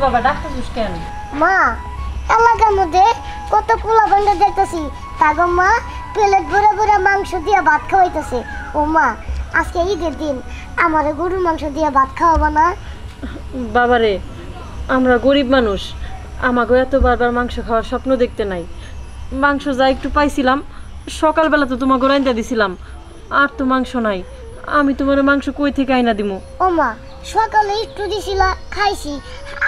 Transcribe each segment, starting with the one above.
বাবা ডাকতেছিস কেন? মা এলাকার মধ্যে কত পোলা বান্ধব দেখতেছি তাগো মা প্লেট ভরে ভরে মাংস দিয়ে ভাত খাওয়াইতেছে। ও মা আজকে ঈদের দিন আমার গরুর মাংস দিয়ে ভাত খাওয়াবো না? বাবারে আমরা গরিব মানুষ, আমাকে এত বারবার মাংস খাওয়ার স্বপ্ন দেখতে নাই। মাংস যা একটু পাইছিলাম সকালবেলা তো তোমাকে রাইন্দা দিছিলাম, আর তো মাংস নাই। আমি তোমার মাংস কই থেকে আইনা দিমু? ও মা সকালে একটু দিছিলা খাইছি,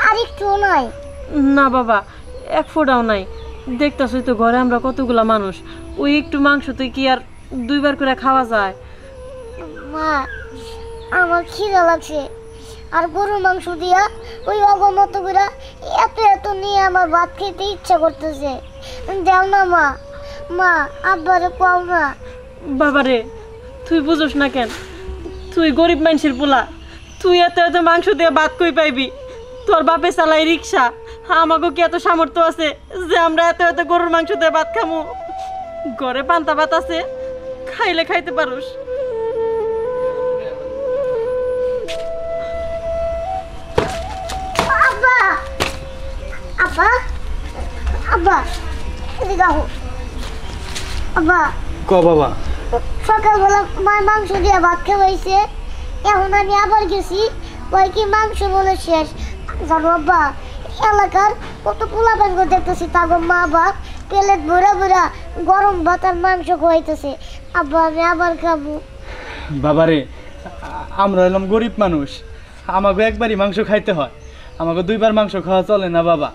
আর একটুও নাই? না বাবা, এক ফোঁটাও নাই। দেখতেছই তো ঘরে আমরা কতগুলা মানুষ, ওই একটু মাংসতে কি আর দুইবার করে খাওয়া যায়? মা আমার খিদা লাগছে, আর গরুর মাংস দিয়া ওই অগমত করে এত এত নিয়ে আমার ভাত খেতে ইচ্ছা করতেছে। দেও না মা, মা আব্বারে কও না। বাবারে তুই বুঝোস না কেন? তুই গরিব মানুষের পোলা, তুই এত এত মাংস দিয়ে ভাত কই পাইবি? তোর বাপে চালাই রিক্সা, আমাকে কি এত সামর্থ্য আছে যে আমরা এত এত গরুর মাংস দিয়ে ভাত খামু? ঘরে পান্তা ভাত আছে, খাইলে খাইতে পারোস। আব্বা আব্বা আব্বা এদিকে আহো। আব্বা ক বাবা। সকালবেলা মা মাংস দিয়ে ভাত খাওয়াইছে, এখন আমি আবার গেছি, ওই কি মাংস বলে শেষ। জানো আব্বা এলাকার কত পোলা বাঙ্গ দেখতেছি তাগো মা বাপ প্লেট ভরা ভরা গরম ভাত আর মাংস খাওয়াইতেছে। আব্বা আমি আবার খাবো। বাবারে আমরা এলাম গরিব মানুষ, আমাকে একবারই মাংস খাইতে হয়, আমাকে দুইবার মাংস খাওয়া চলে না বাবা।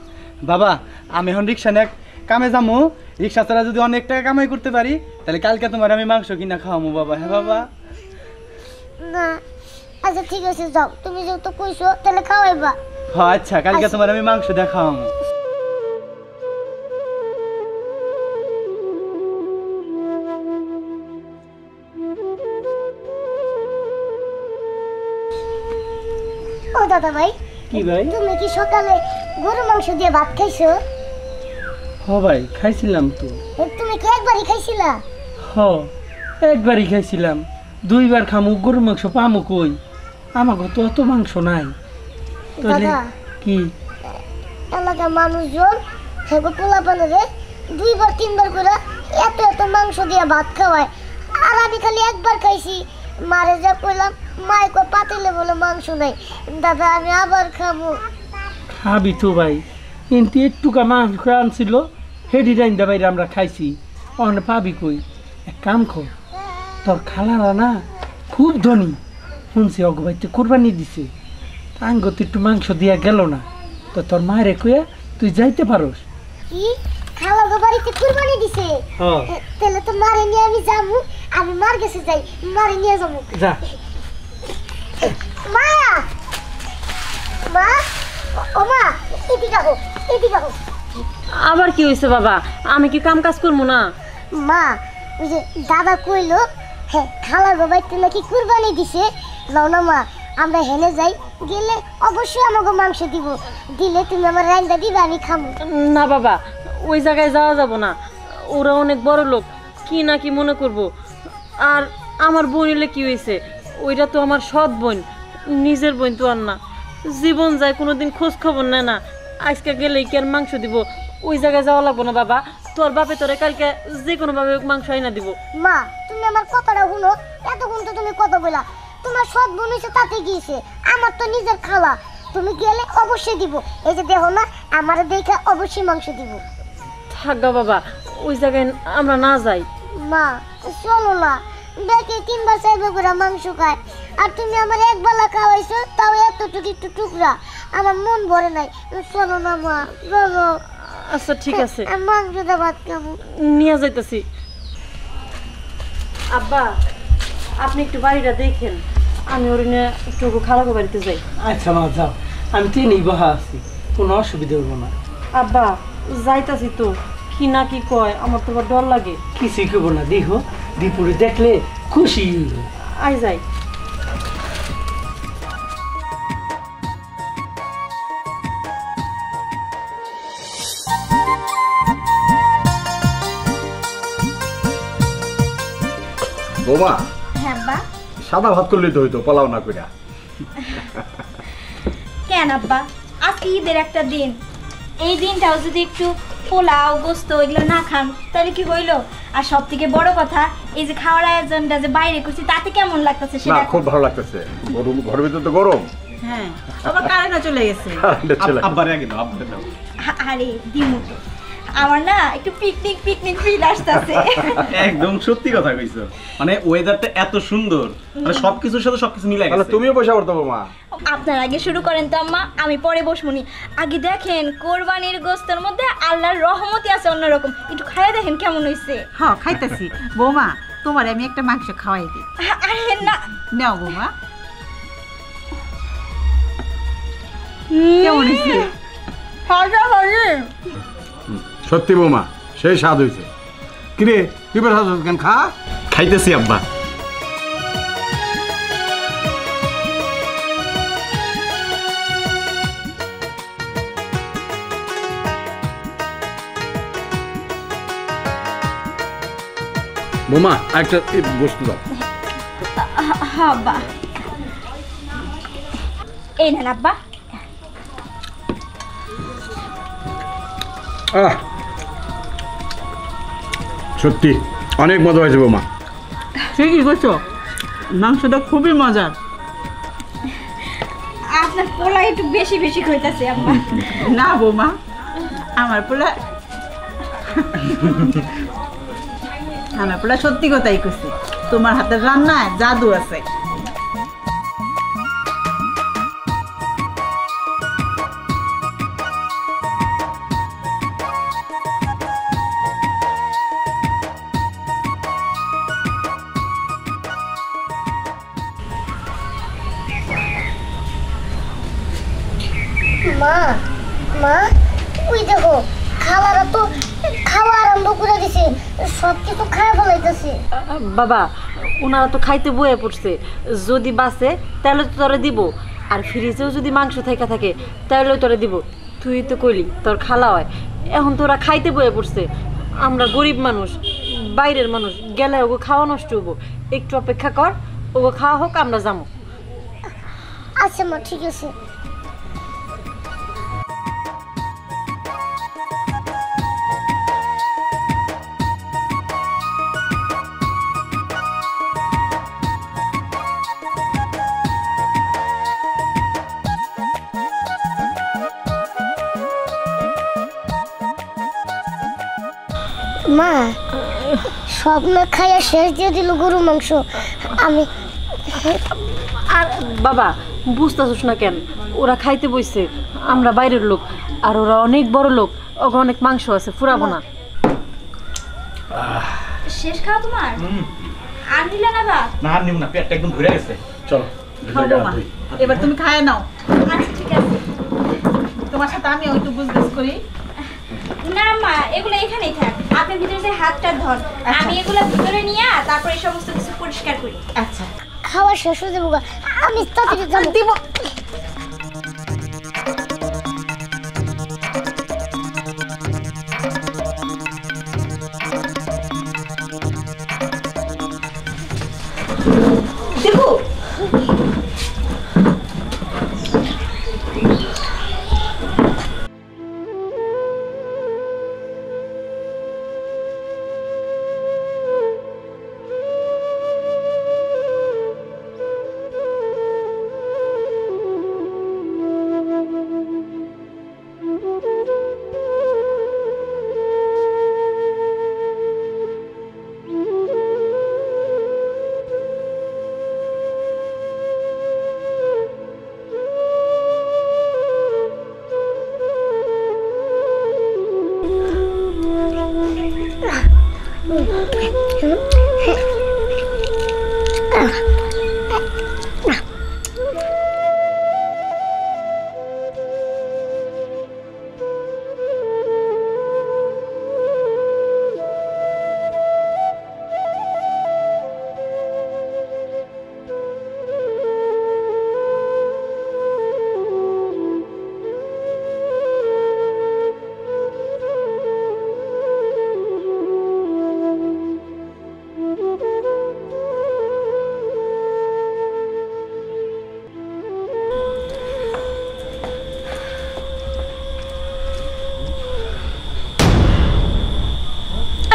বাবা আমি এখন রিক্সা নিয়ে কামে যাবো, রিক্সা ছাড়া যদি অনেক টাকা কামাই করতে পারি তাহলে কালকে তোমার আমি মাংস কিনা খাওয়াবো বাবা। হ্যাঁ বাবা। না আচ্ছা ঠিক আছে যাও, তুমি যেহেতু কইছো তাহলে খাওয়াইবা। হ্যাঁ আচ্ছা কালকে তোমার আমি মাংস দিয়ে খাওয়াবো। ও দাদা ভাই, কি ভাই? তুমি কি সকালে গরু মাংস দিয়ে ভাত খাইছো? হ ভাই খাইছিলাম তো। তুমি কি একবারই খাইছিলা? হ একবারই খাইছিলাম, দুইবার খামু গরুর মাংস পামু কই? আমাকে তো অত মাংস নাই। তাহলে দাদা কি এলাকার মানুষজন হেগো পোলা পালে দুইবার তিনবার করে এত এত মাংস দিয়ে ভাত খাওয়ায়, আর আমি খালি একবার খাইছি। মারে যা কইলাম মাই কো পাতিলে বলে মাংস নাই। দাদা আমি আবার খাবো। খাবি তো ভাই, কিন্তু একটুকা মাংস আনছিল হেডি রাইন্দা বাইরে আমরা খাইছি, অনে পাবি কই? এক কাম কর, তোর খালারা না খুব ধনী, শুনছি অগবাইতে কোরবানি দিছে, আঙ্গতে একটু মাংস দিয়া গেল না, তো তোর মায়ের কইয়া তুই যাইতে পারোস। কি খালা গো বাড়িতে কুরবানি দিছে? হ্যাঁ তাহলে তো মারে নিয়ে আমি যাবো, আমি মার কাছে যাই, মারে নিয়ে যাবো। যা। মা মা ও মা এদিকে আসো, এদিকে আসো। আবার কি হয়েছে বাবা? আমি কি কাম কাজ করবো না? মা ওই যে দাদা কইলো হ্যাঁ খালা গো বাড়িতে নাকি কুরবানি দিছে, যাও না মা আমরা হেলে যাই, গেলে অবশ্যই আমাকে মাংস দিব, দিলে তুমি আমার রান্না দিবে আমি খাবো। না বাবা, ওই জায়গায় যাওয়া যাব না, ওরা অনেক বড় লোক, কি না কি মনে করব। আর আমার বোন এলে কি হয়েছে, ওইটা তো আমার সৎ বোন, নিজের বোন তো আর না। জীবন যায় কোনোদিন খোঁজ খবর নেয় না, আজকে গেলেই কি আর মাংস দিব? ওই জায়গায় যাওয়া লাগবো না বাবা, তোর বাপে তোরে কালকে যে কোনোভাবে মাংস আইনা দিব। মা তুমি আমার কথাটা শুনো, এতক্ষণ তো তুমি কথা বলা, তোমার সৎ বোন হয়েছে তাতে গিয়েছে, আমার তো নিজের খালা, তুমি গেলে অবশ্যই দিব। এই যে দেখো না আমার দেখে অবশ্যই মাংস দিব। থাক গা বাবা, ওই জায়গায় আমরা না যাই। মা চলো না, দেখে তিনবার চাইবে করে মাংস খায়, আর তুমি আমার একবেলা খাওয়াইছো তাও এতটুকু একটু টুকরা, আমার মন ভরে নাই। চলো না মা, চলো। আচ্ছা ঠিক আছে, মাংসটা ভাত খাবো। নিয়ে যাইতেছি। আব্বা আপনি একটু বাড়িটা দেখেন, আমি ওর নিয়ে একটু খালাগো বাড়িতে যাই। আচ্ছা মা যাও, আমি ট্রেনেই বহা আছি, কোনো অসুবিধা হইব না। আব্বা যাইতাছি তো, কি না কি কয় আমার তো ডর লাগে। কিছুই করবো না, দেখো দীপুরে দেখলে খুশি হইব। আই যাই। বোমা হ্যাঁ বা সাদা ভাত করলে তো হইতো, পোলাও না কইরা। কেন আব্বা আজকে ঈদের একটা দিন, এই দিনটাও যদি একটু পোলাও গোস্ত এগুলো না খান তাহলে কি হইলো? আর সব থেকে বড় কথা, এই যে খাওয়ার আয়োজনটা যে বাইরে করছি তাতে কেমন লাগতেছে না সেটা খুব ভালো লাগতেছে। গরম, ঘরের ভিতর তো গরম। হ্যাঁ, আবার কারেন্টও চলে গেছে। আব্বারে আগে দাও, আব্বারে দাও। আরে দিমু তো, আমার না একটু পিকনিক পিকনিক ফিল আসতেছে। একদম সত্যি কথা কইছো, মানে ওয়েদারটা এত সুন্দর, মানে সবকিছুর সাথে সবকিছু মিলে তাহলে গেছে। তুমিও পয়সা করতে বৌমা। আপনার আগে শুরু করেন তো আম্মা, আমি পরে বসমুনি। আগে দেখেন কোরবানির গোস্তের মধ্যে আল্লাহর রহমতই আছে অন্যরকম, একটু খাইয়ে দেখেন কেমন হইছে। হ্যাঁ খাইতেছি বৌমা, তোমার আমি একটা মাংস খাওয়াই দিই। আরে না, নাও বৌমা, কেমন হয়েছে? সত্যি বৌমা, সেই স্বাদ হয়েছে। কিরে তুই বেশ কেন, খা। খাইতেছি আব্বা। বৌমা একটা বস্তু দাও। আব্বা এই নেন আব্বা। সত্যি অনেক মজা হয়েছে বৌমা। ঠিকই করছো, মাংসটা খুবই মজার। আপনার পোলা একটু বেশি বেশি খাইতেছে আম্মা। না বৌমা, আমার পোলা আমার পোলা সত্যি কথাই করছে, তোমার হাতের রান্নায় জাদু আছে। মা মা ওই দেখো খাওয়ারা তো খাওয়া আরম্ভ করে দিছে, সব কিছু খাওয়া ফেলাইতেছে। বাবা, ওনারা তো খাইতে বয়ে পড়ছে, যদি বাঁচে তাহলে তো তোরে দিব, আর ফ্রিজেও যদি মাংস থেকে থাকে তাহলে তোরে দিব। তুই তো কইলি তোর খালা হয়, এখন তোরা খাইতে বয়ে পড়ছে। আমরা গরিব মানুষ, বাইরের মানুষ, গেলে ওগো খাওয়া নষ্ট হবো। একটু অপেক্ষা কর, ওগো খাওয়া হোক, আমরা যাবো। আচ্ছা মা, ঠিক আছে। মা স্বপ্ন খাইয়া শেষ দিয়ে দিল গরু মাংস। আমি আর বাবা, বুঝতেছিস না কেন? ওরা খাইতে বইছে, আমরা বাইরের লোক, আর ওরা অনেক বড় লোক, ওগো অনেক মাংস আছে, ফুরাবো না। শেষ খাওয়া তোমার? আর দিলে না বা? না আর নিব না, পেটটা একদম ভরে গেছে। চলো খাও বৌমা, এবার তুমি খায় নাও। আচ্ছা ঠিক আছে। তোমার সাথে আমি একটু বুঝবেস করি। না মা, এগুলো এখানেই থাক, আপনি ভিতরে যে হাতটা ধর, আমি এগুলো ভিতরে নিয়ে তারপরে এই সমস্ত কিছু পরিষ্কার করি। আচ্ছা খাওয়া শেষ হয়ে যাবো, আমি তাড়াতাড়ি যাবো। দিব। দেখো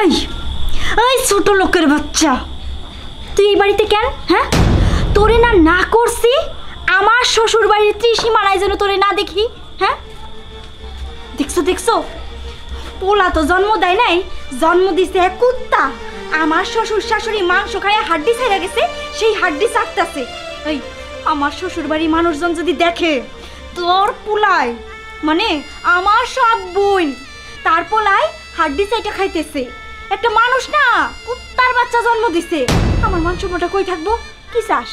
এই এই ছোট লোকের বাচ্চা, তুই এই বাড়িতে কেন? হ্যাঁ, তোরে না না করছি আমার শ্বশুর বাড়ির ত্রিসীমানায় যেন তোরে না দেখি। হ্যাঁ, দেখছো দেখছো, পোলা তো জন্ম দেয় নাই, জন্ম দিছে এক কুত্তা। আমার শ্বশুর শাশুড়ি মাংস খাইয়া হাড্ডি ছেড়ে গেছে, সেই হাড্ডি চাটতাছে। এই আমার শ্বশুর বাড়ির মানুষজন যদি দেখে তোর পোলায়, মানে আমার সব বোন তার পোলায় হাড্ডি চাইটা খাইতেছে, একটা মানুষ না কুত্তার বাচ্চা জন্ম দিছে, আমার মান সম্মানটা কই থাকবো? কি চাস?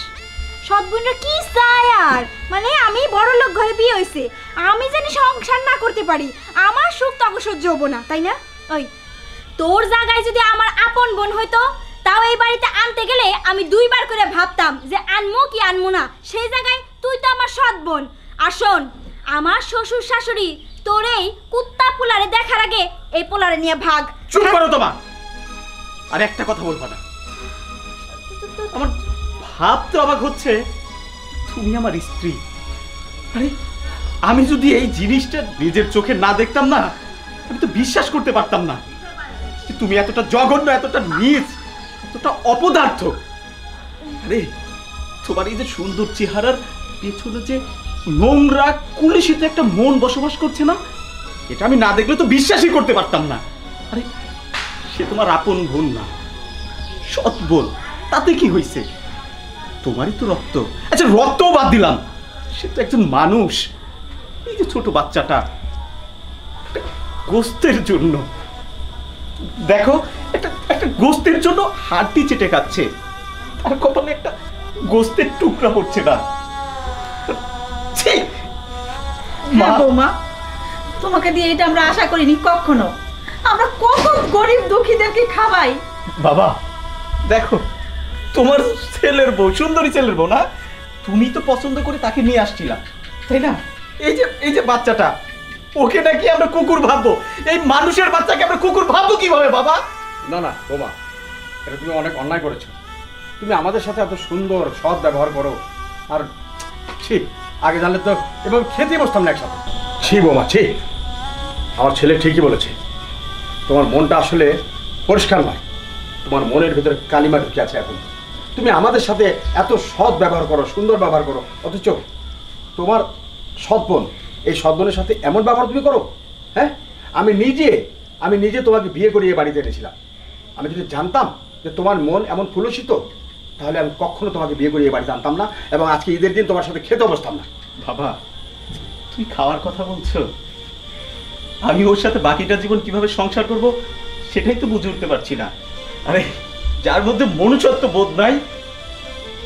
সৎ বোনরা কি চায়? আর মানে আমি বড় লোক ঘরে বিয়ে হয়েছে, আমি জানি সংসার না করতে পারি, আমার সুখ তখন সহ্য হবো না, তাই না? ওই তোর জায়গায় যদি আমার আপন বোন হইতো, তাও এই বাড়িতে আনতে গেলে আমি দুইবার করে ভাবতাম যে আনমো কি আনমো না। সেই জায়গায় তুই তো আমার সৎ বোন। আর শোন, আমার শ্বশুর শাশুড়ি তোর এই কুত্তা পোলারে দেখার আগে এই পোলারে নিয়ে ভাগ। চুপ করো তোমা, আর একটা কথা বলবা না। আমার ভাবতে অবাক হচ্ছে, তুমি আমার স্ত্রী। আরে আমি যদি এই জিনিসটা নিজের চোখে না দেখতাম না, আমি তো বিশ্বাস করতে পারতাম না যে তুমি এতটা জঘন্য, এতটা নীচ, এতটা অপদার্থ। আরে তোমার এই যে সুন্দর চেহারার পেছনে যে নোংরা কুলিশিত একটা মন বসবাস করছে না, এটা আমি না দেখলে তো বিশ্বাসই করতে পারতাম না। আরে সে তোমার আপন বোন না, সৎ বোন, তাতে কি হয়েছে? তোমারই তো রক্ত। আচ্ছা রক্তও বাদ দিলাম, সে তো একজন মানুষ। এই যে ছোট বাচ্চাটা একটা গোস্তের জন্য, দেখো একটা একটা গোস্তের জন্য হাড্ডি চেটে খাচ্ছে, তার কপালে একটা গোস্তের টুকরা পড়ছে না। ছি! মা বৌমা, তোমাকে দিয়ে এটা আমরা আশা করিনি কখনো। আমরা কত গরিব দুঃখীদেরকে খাওয়াই। বাবা দেখো, তোমার ছেলের বউ, সুন্দরী ছেলের বউ না, তুমি তো পছন্দ করে তাকে নিয়ে আসছিলা, তাই না? এই যে বাচ্চাটা, ওকে নাকি আমরা কুকুর ভাববো? এই মানুষের বাচ্চাকে আমরা কুকুর ভাববো কিভাবে বাবা? না না বোমা, এটা তুমি অনেক অন্যায় করেছো। তুমি আমাদের সাথে এত সুন্দর সৎ ব্যবহার করো, আর ছি, আগে জানলে তো এভাবে খেতে বসতাম না একসাথে। ছি বোমা ছি, আমার ছেলে ঠিকই বলেছে, তোমার মনটা আসলে পরিষ্কার নয়, তোমার মনের ভিতরে কালিমা ঢুকে আছে এখন। তুমি আমাদের সাথে এত সৎ ব্যবহার করো, সুন্দর ব্যবহার করো, অথচ তোমার সৎ বোন, এই সৎ বোনের সাথে এমন ব্যবহার তুমি করো। হ্যাঁ, আমি নিজে তোমাকে বিয়ে করিয়ে বাড়িতে এনেছিলাম। আমি যদি জানতাম যে তোমার মন এমন ফুলসিত, তাহলে আমি কখনো তোমাকে বিয়ে করিয়ে বাড়িতে আনতাম না, এবং আজকে ঈদের দিন তোমার সাথে খেতে বসতাম না। বাবা তুমি খাওয়ার কথা বলছো, আমি ওর সাথে বাকিটা জীবন কিভাবে সংসার করব সেটাই তো বুঝে উঠতে পারছি না। আরে যার মধ্যে মনুষ্যত্ব বোধ নাই,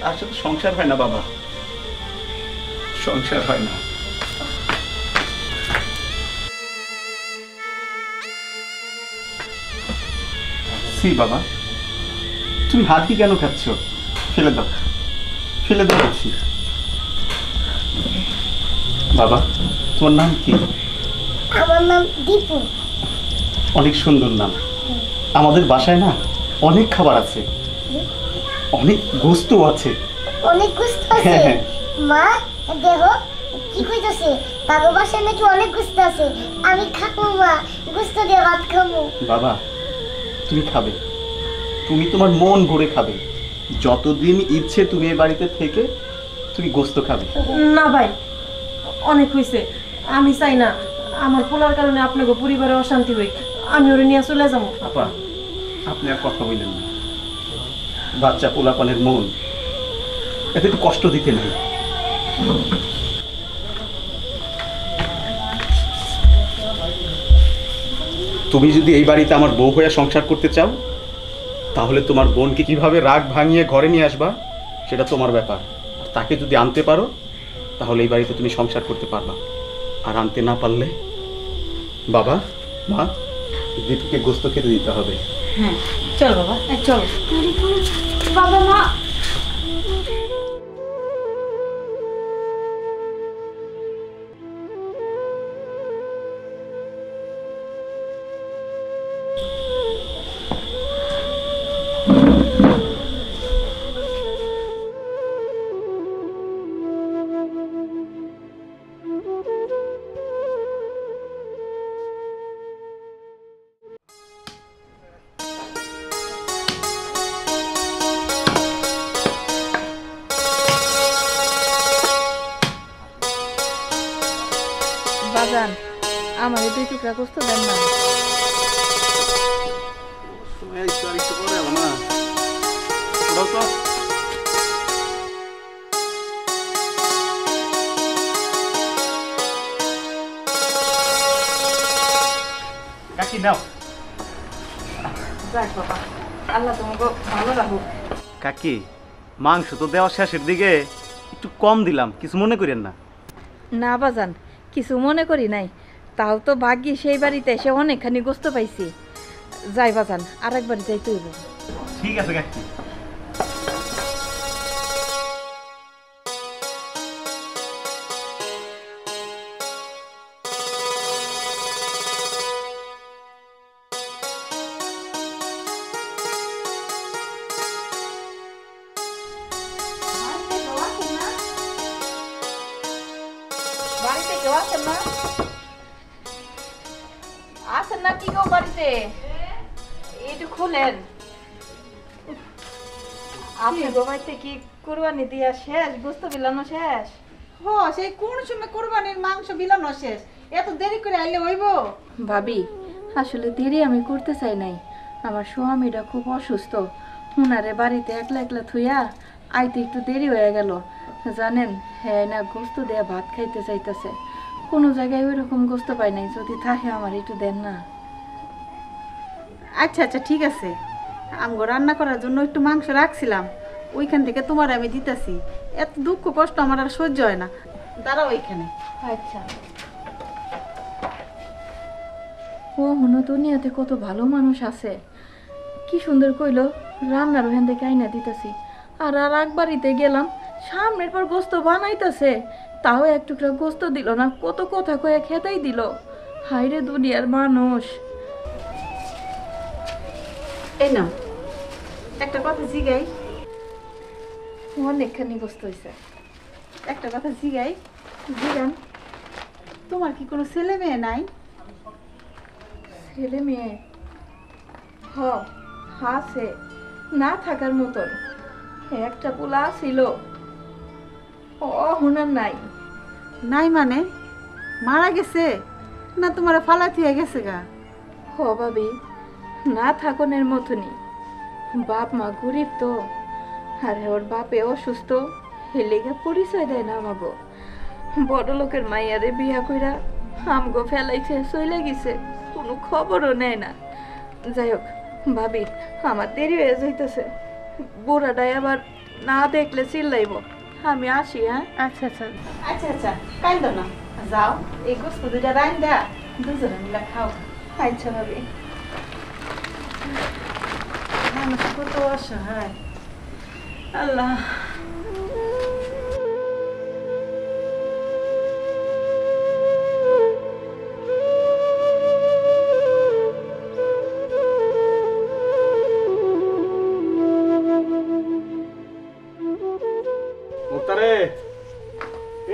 তার সাথে সংসার হয় না বাবা, সংসার হয় না। সি বাবা, তুমি হাতি কেন খাচ্ছ? ফেলে দাও, ফেলে দাও বলছি। বাবা তোমার নাম কি? আমার নাম দীপু। অনেক সুন্দর নাম। আমাদের বাসায় না অনেক খাবার আছে, অনেক গোস্ত আছে। অনেক গুস্ত আছে? হ্যাঁ, হ্যাঁ। মা দেখো কি কইতাছে, তাগো বাসায় নাকি অনেক গুস্ত আছে। আমি খাবো মা, গুস্ত দিয়ে ভাত খাবো। বাবা তুমি খাবে, তুমি তোমার মন ভরে খাবে, যতদিন ইচ্ছে তুমি এই বাড়িতে থেকে তুমি গোস্ত খাবে। না ভাই, অনেক হয়েছে, আমি চাই না আমার পোলার কারণে আপনাকে পরিবারে অশান্তি হই, আমি ওরে নিয়ে চলে যাবো। আপা আপনি আর কথা বললেন না, বাচ্চা পোলাপানের মন, এতে একটু কষ্ট দিতে নেই। তুমি যদি এই বাড়িতে আমার বউ হয়ে সংসার করতে চাও, তাহলে তোমার বোনকে কিভাবে রাগ ভাঙিয়ে ঘরে নিয়ে আসবা সেটা তোমার ব্যাপার। আর তাকে যদি আনতে পারো, তাহলে এই বাড়িতে তুমি সংসার করতে পারবা। আর আনতে না পারলে বাবা মা, দীপুকে গোস্ত খেতে দিতে হবে। হ্যাঁ চল বাবা, চল। বাবা মা, দুই টুকরা গোস্ত দেন না। কাকি নাও। যাক বাবা, আল্লাহ তোমাকে ভালো রাখুক। কাকি মাংস তো দেওয়া শেষের দিকে একটু কম দিলাম, কিছু মনে করেন না। না বাজান, কিছু মনে করি নাই, তাও তো ভাগ্যি সেই বাড়িতে এসে অনেকখানি গোস্ত পাইছি। যাই বাজান, আরেকবার যাইতে হইব। ঠিক আছে কাকি। বাড়িতে কেউ আছেন না? আছেন না কি গো বাড়িতে? একটু খুলেন। আপনি গো বাড়িতে কি কুরবানি দিয়া শেষ, গোস্ত বিলানো শেষ? হ, সেই কোন সময় কোরবানির মাংস বিলানো শেষ, এত দেরি করে আইলে হইব? ভাবি, আসলে দেরি আমি করতে চাই নাই। আমার স্বামীটা খুব অসুস্থ, উনারে বাড়িতে একলা একলা থুইয়া আইতে একটু দেরি হয়ে গেল। জানেন, হ্যাঁ না গোস্ত দেয়া ভাত খাইতে চাইতেছে, কোনো জায়গায় ওই রকম গোস্ত পাই নাই। যদি থাকে আমার একটু দেন না। আচ্ছা আচ্ছা, ঠিক আছে, আমগো রান্না করার জন্য একটু মাংস রাখছিলাম, ওইখান থেকে তোমার আমি দিতেছি। এত দুঃখ কষ্ট আমার আর সহ্য হয় না, দাঁড়াও ওইখানে। আচ্ছা। ও মনে দুনিয়াতে কত ভালো মানুষ আছে। কি সুন্দর কইলো রান্নার ওখান থেকে আইনা দিতেছি, আর এক বাড়িতে গেলাম, সামনের পর গোস্ত বানাইতেছে, তাও এক টুকরা গোস্ত দিল না, কত কথা কয়ে খেতেই দিল। হাইরে দুনিয়ার মানুষ। এই নাও, একটা কথা জিগাই। অনেকখানি গোস্ত হয়েছে। একটা কথা জিগাই, জিগান, তোমার কি কোনো ছেলে মেয়ে নাই? ছেলে মেয়ে হ আছে, না থাকার মতন। একটা পোলা ছিল, হুনার নাই। নাই মানে মারা গেছে না তোমার ফালা থুয়ে গেছে গা? হ ভাবি, না থাকনের মতনই। বাপ মা গরিব তো, আর ওর বাপে অসুস্থ, হেলেগা পরিচয় দেয় না আমাগো। বড় লোকের মাইয়ারে বিয়া কইরা আমগো ফেলাইছে, চলে গেছে, কোনো খবরও নেয় না। যাই হোক ভাবি, আমার দেরি হয়ে যাইতেছে, বুড়াটাই আবার না দেখলে চিল্লাইব। আমি আসি। হ্যাঁ, আচ্ছা আচ্ছা। আচ্ছা আচ্ছা, কাইন্দ না, যাও এই গোস্ত দুইটা রাইন দেয়া দুজনে মিলে খাও। আচ্ছা ভাবি। মানুষ কত অসহায়, আল্লাহ। মুক্তারে,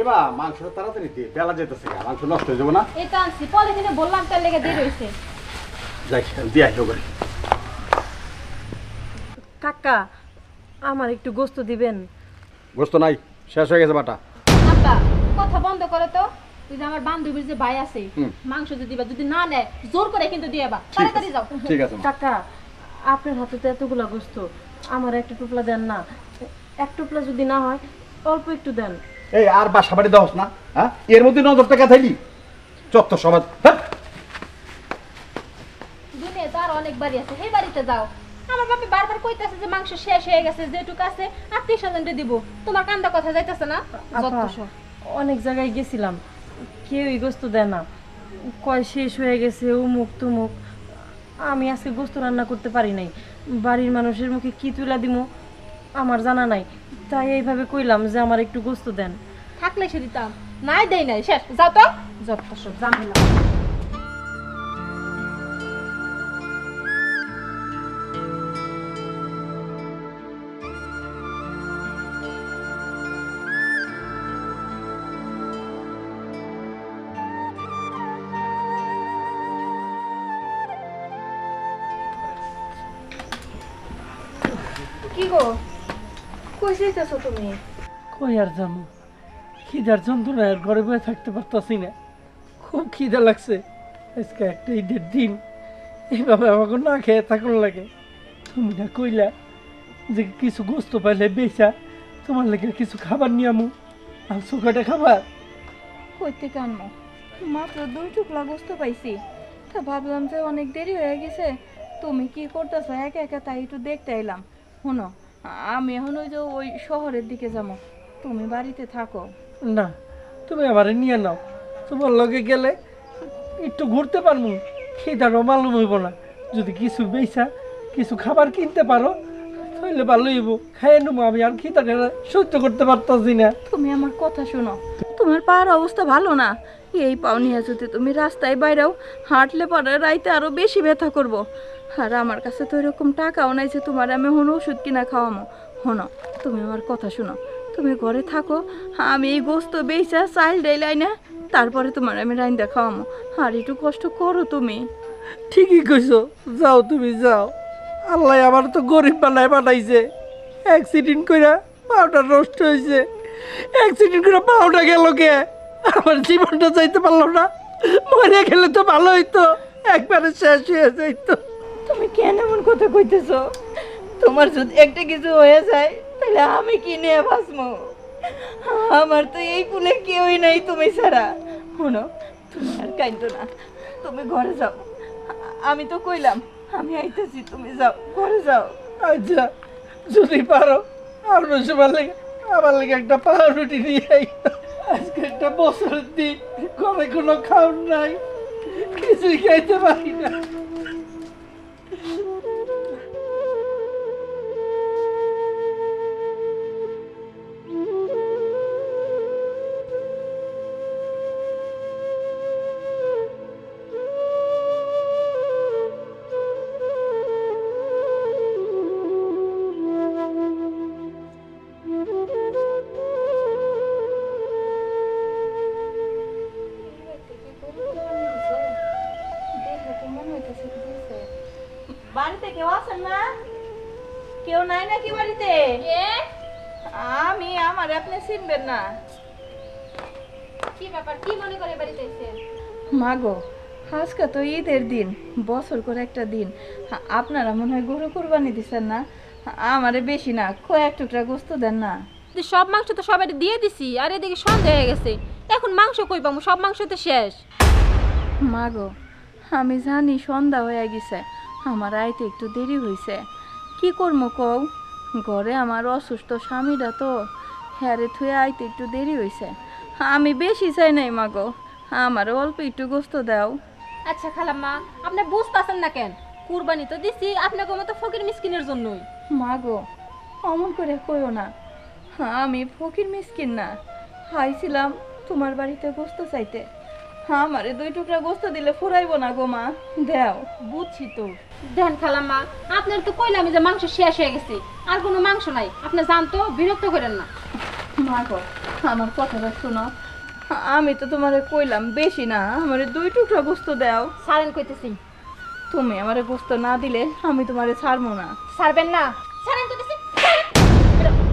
এবা মাংসটা তাড়াতাড়ি দিয়ে, বেলা যেতেছে, মাংস নষ্ট হয়ে যাবো না। এই তো আনছি, পলিথিনে বললাম তার লেগে দেরি হয়েছে। যাই দিয়ে আসো করে। কাকা, আমার একটু গোস্ত দিবেন? গোস্ত নাই, শেষ হয়ে গেছে বাটা। আব্বা, কথা বন্ধ করে তো। তুই যে আমার বান্ধবীর যে ভাই আছে, মাংস যদি দিবা, যদি না নেয় জোর করে কিন্তু দিয়ে বা, তাড়াতাড়ি যাও। ঠিক আছে। কাকা, আপনার হাতে তো এতগুলা গোস্ত, আমার একটা টুকলা দেন না। এক টুকলা যদি না হয় অল্প একটু দেন। এই আর বাসা বাড়ি দেওয়াস না, হ্যাঁ? এর মধ্যে নজর টাকা থাইলি চত্ব সমাজ। দুনিয়া তো আর অনেক বাড়ি আছে, সেই বাড়িতে যাও। আমার বাপে বারবার কইতাছে যে মাংস শেষ হয়ে গেছে, যেটুকু আছে আত্মীয় স্বজনকে দিব। তোমার কান্দা কথা যাইতেছে না? আপা, অনেক জায়গায় গেছিলাম, কেউই গোস্ত দেয় না, কয় শেষ হয়ে গেছে, উমুক তুমুক। আমি আজকে গোস্ত রান্না করতে পারি নাই, বাড়ির মানুষের মুখে কি তুলা দিমু আমার জানা নাই, তাই এইভাবে কইলাম যে আমার একটু গোস্ত দেন। থাকলে সে দিতাম, নাই দেই নাই, শেষ। যাও তো, যত সব ঝামেলা। কি গো, কই যাইতেছো তুমি? কই আর যাবো, খিদার যন্ত্রণায় আর ঘরে বসে থাকতে পারতাছি না, খুব খিদা লাগছে। আজকে একটা ঈদের দিন এইভাবে আমাকে না খেয়ে থাকুন লাগে। তুমি না কইলা যে কিছু গোস্ত পাইলে বেচা তোমার লাগে কিছু খাবার নিয়ে আমু, আর সুখাটা খাবার। কইতে কানমো মাত্র 2 টুকরা গোস্ত পাইছি, তা ভাবলাম যে অনেক দেরি হয়ে গেছে, তুমি কি করতেছো একা একা, তাই একটু দেখতে এলাম। শোনো, আমি এখন ওই শহরের দিকে যাবো, তুমি বাড়িতে থাকো। না, তুমি আমারে নিয়ে নাও, তোমার লগে গেলে একটু ঘুরতে পারবো, খিদারও মালুম হইব না। যদি কিছু বেচা কিছু খাবার কিনতে পারো তাহলে ভালো হইব, খাইয়ে নেবো। আমি আর খিদাটা সহ্য করতে পারতাছি না। তুমি আমার কথা শোনো, তোমার পায়ের অবস্থা ভালো না, এই পাও নিয়ে যদি তুমি রাস্তায় বাইরেও হাঁটলে পরে রাইতে আরো বেশি ব্যথা করবো। আর আমার কাছে তো এরকম টাকাও নাই যে তোমার আমি হনো ওষুধ কিনা খাওয়ামো। শোনো, তুমি আমার কথা শোনো, তুমি ঘরে থাকো, আমি এই গোস্ত বেচা চাইল ডাইলাই না, তারপরে তোমার আমি রাইন্দা খাওয়ামো। আর একটু কষ্ট করো তুমি। ঠিকই কইছো, যাও তুমি যাও। আল্লাহ আমার তো গরিব বানায় বানাইছে। অ্যাক্সিডেন্ট কইরা পাউডার নষ্ট হয়েছে, অ্যাক্সিডেন্ট করে পাউডার গেল কে, আমার জীবনটা চাইতে পারলো না। মরে গেলে তো ভালো হইতো, একবারে শেষ হয়ে যাইতো। তুমি কেন এমন কথা কইতেছো? তোমার যদি একটা কিছু হয়ে যায় তাহলে আমি কি নিয়ে বাঁচবো? আমার তো এই কুলে কেউই নাই তুমি ছাড়া। শোনো, তুমি আর কাইন্দ না, তুমি ঘরে যাও। আমি তো কইলাম আমি আইতেছি, তুমি যাও, ঘরে যাও। আচ্ছা, যদি পারো আর বেশি ভালো লাগে আমার লাগে একটা পাউরুটি নিয়ে আই। আজকে একটা বছরের দিন, ঘরে কোনো খাওয়ার নাই, কিছুই খাইতে পারি না। বাড়িতে কেউ আছেন না? কেউ নাই নাকি বাড়িতে? আমি আমার আপনি চিনবেন না। কি ব্যাপার, কি মনে করে বাড়িতে এসেছেন? মাগো, আজকে তো ঈদের দিন, বছর করে একটা দিন। আপনারা মনে হয় গরু কুরবানি দিচ্ছেন না? আমারে বেশি না, কয়েক টুকরা গোস্ত দেন না। সব মাংস তো সবাই দিয়ে দিছি, আর এদিকে সন্ধ্যা হয়ে গেছে, এখন মাংস কই পাবো? সব মাংস তো শেষ। মাগো, আমি জানি সন্ধ্যা হয়ে গেছে, আমার আইতে একটু দেরি হয়েছে। কি করবো কও, ঘরে আমার অসুস্থ স্বামীরা তো, হ্যারে থুয়ে আইতে একটু দেরি হয়েছে। আমি বেশি চাই নাই মাগো, আমার অল্প একটু গোস্ত দাও। আচ্ছা খালাম্মা, আপনি বুঝতেছেন না কেন? কুরবানি তো দিছি আপনাকে মতো ফকির মিসকিনের জন্যই। মাগো, অমন করে কইও না, আমি ফকির মিসকিন না, আইছিলাম তোমার বাড়িতে গোস্ত চাইতে। আমারে 2 টুকরা গোস্ত দিলে ফুরাইব না গো মা, দেও। বুঝছি তো, দেন খালাম্মা, আপনার তো কইলাম যে মাংস শেষ হয়ে গেছে, আর কোনো মাংস নাই, আপনি জান তো, বিরক্ত করেন না। মাগো, আমার কথাটা শোনো, আমি তো তোমারে কইলাম বেশি না, আমারে 2 টুকরা গোস্ত দাও। সারেন কইতেছি। তুমি আমারে গোস্ত না দিলে আমি তোমারে ছাড়বো না। ছাড়বেন না? ছাড়েন তো দিছি,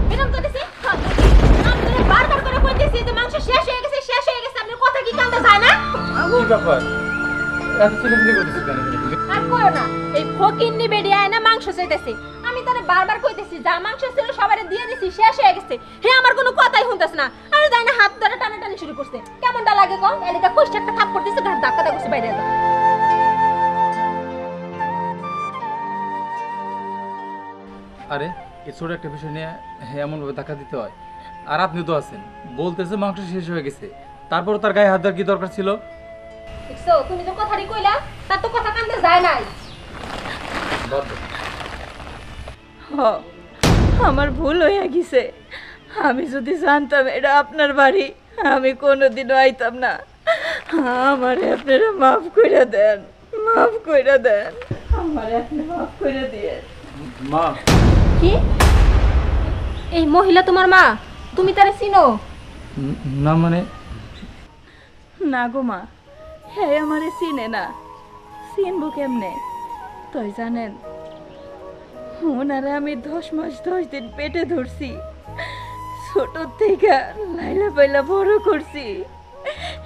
বেরম তো দিছি। আপনারা বারবার করে কইতেছি যে মাংস শেষ হয়ে গেছে, শেষ হয়ে গেছে, আপনার কথা কি কান্দা যায় না? কি ব্যাপার, এত চিল্লাচিল্লি করতেছিস কেন? আর কইও না, এই ফকিন্নি বেডিয়া না মাংস চাইতেছে। আমি তারে বারবার কইতেছি যা মাংস ছিল সবারে দিয়ে দিছি, শেষ হয়ে গেছে। হে আমার কোনো কথাই শুনতাছ না, আর যাই না হাত ধরে টানাটানি শুরু করছে। কেমনটা লাগে কম? এলিকা কষ্ট একটা থাপ্পড় দিছে, ঘাট ধাক্কা দিছে, বাইরে যা। আরে এই ছোট একটা বিষয় নিয়ে এমনভাবে ধাক্কা দিতে হয়? আর আপনি তো আছেন, বলতেছে মাংস শেষ হয়ে গেছে, তারপর তার গায়ে হাত দেওয়ার কি দরকার ছিল? দেখছো, তুমি তো কথাটি কইলা, তার তো কথা কান্দে যায় নাই। আমার ভুল হয়ে গেছে, আমি যদি জানতাম এটা আপনার বাড়ি, আমি কোনোদিনও আইতাম না। আমারে আপনারা মাফ করে দেন, মাফ করে দেন, আমারে আপনি মাফ করে দিয়েন। মা, কি এই মহিলা তোমার মা? তুমি তারে চিনো? না মানে না গো মা, হ্যাঁ আমারে চিনে না, চিনবো কেমনে? তাই জানেন, ওনারে আমি 10 মাস 10 দিন পেটে ধরছি, ছোট থেকে লাইলা পাইলা বড় করছি।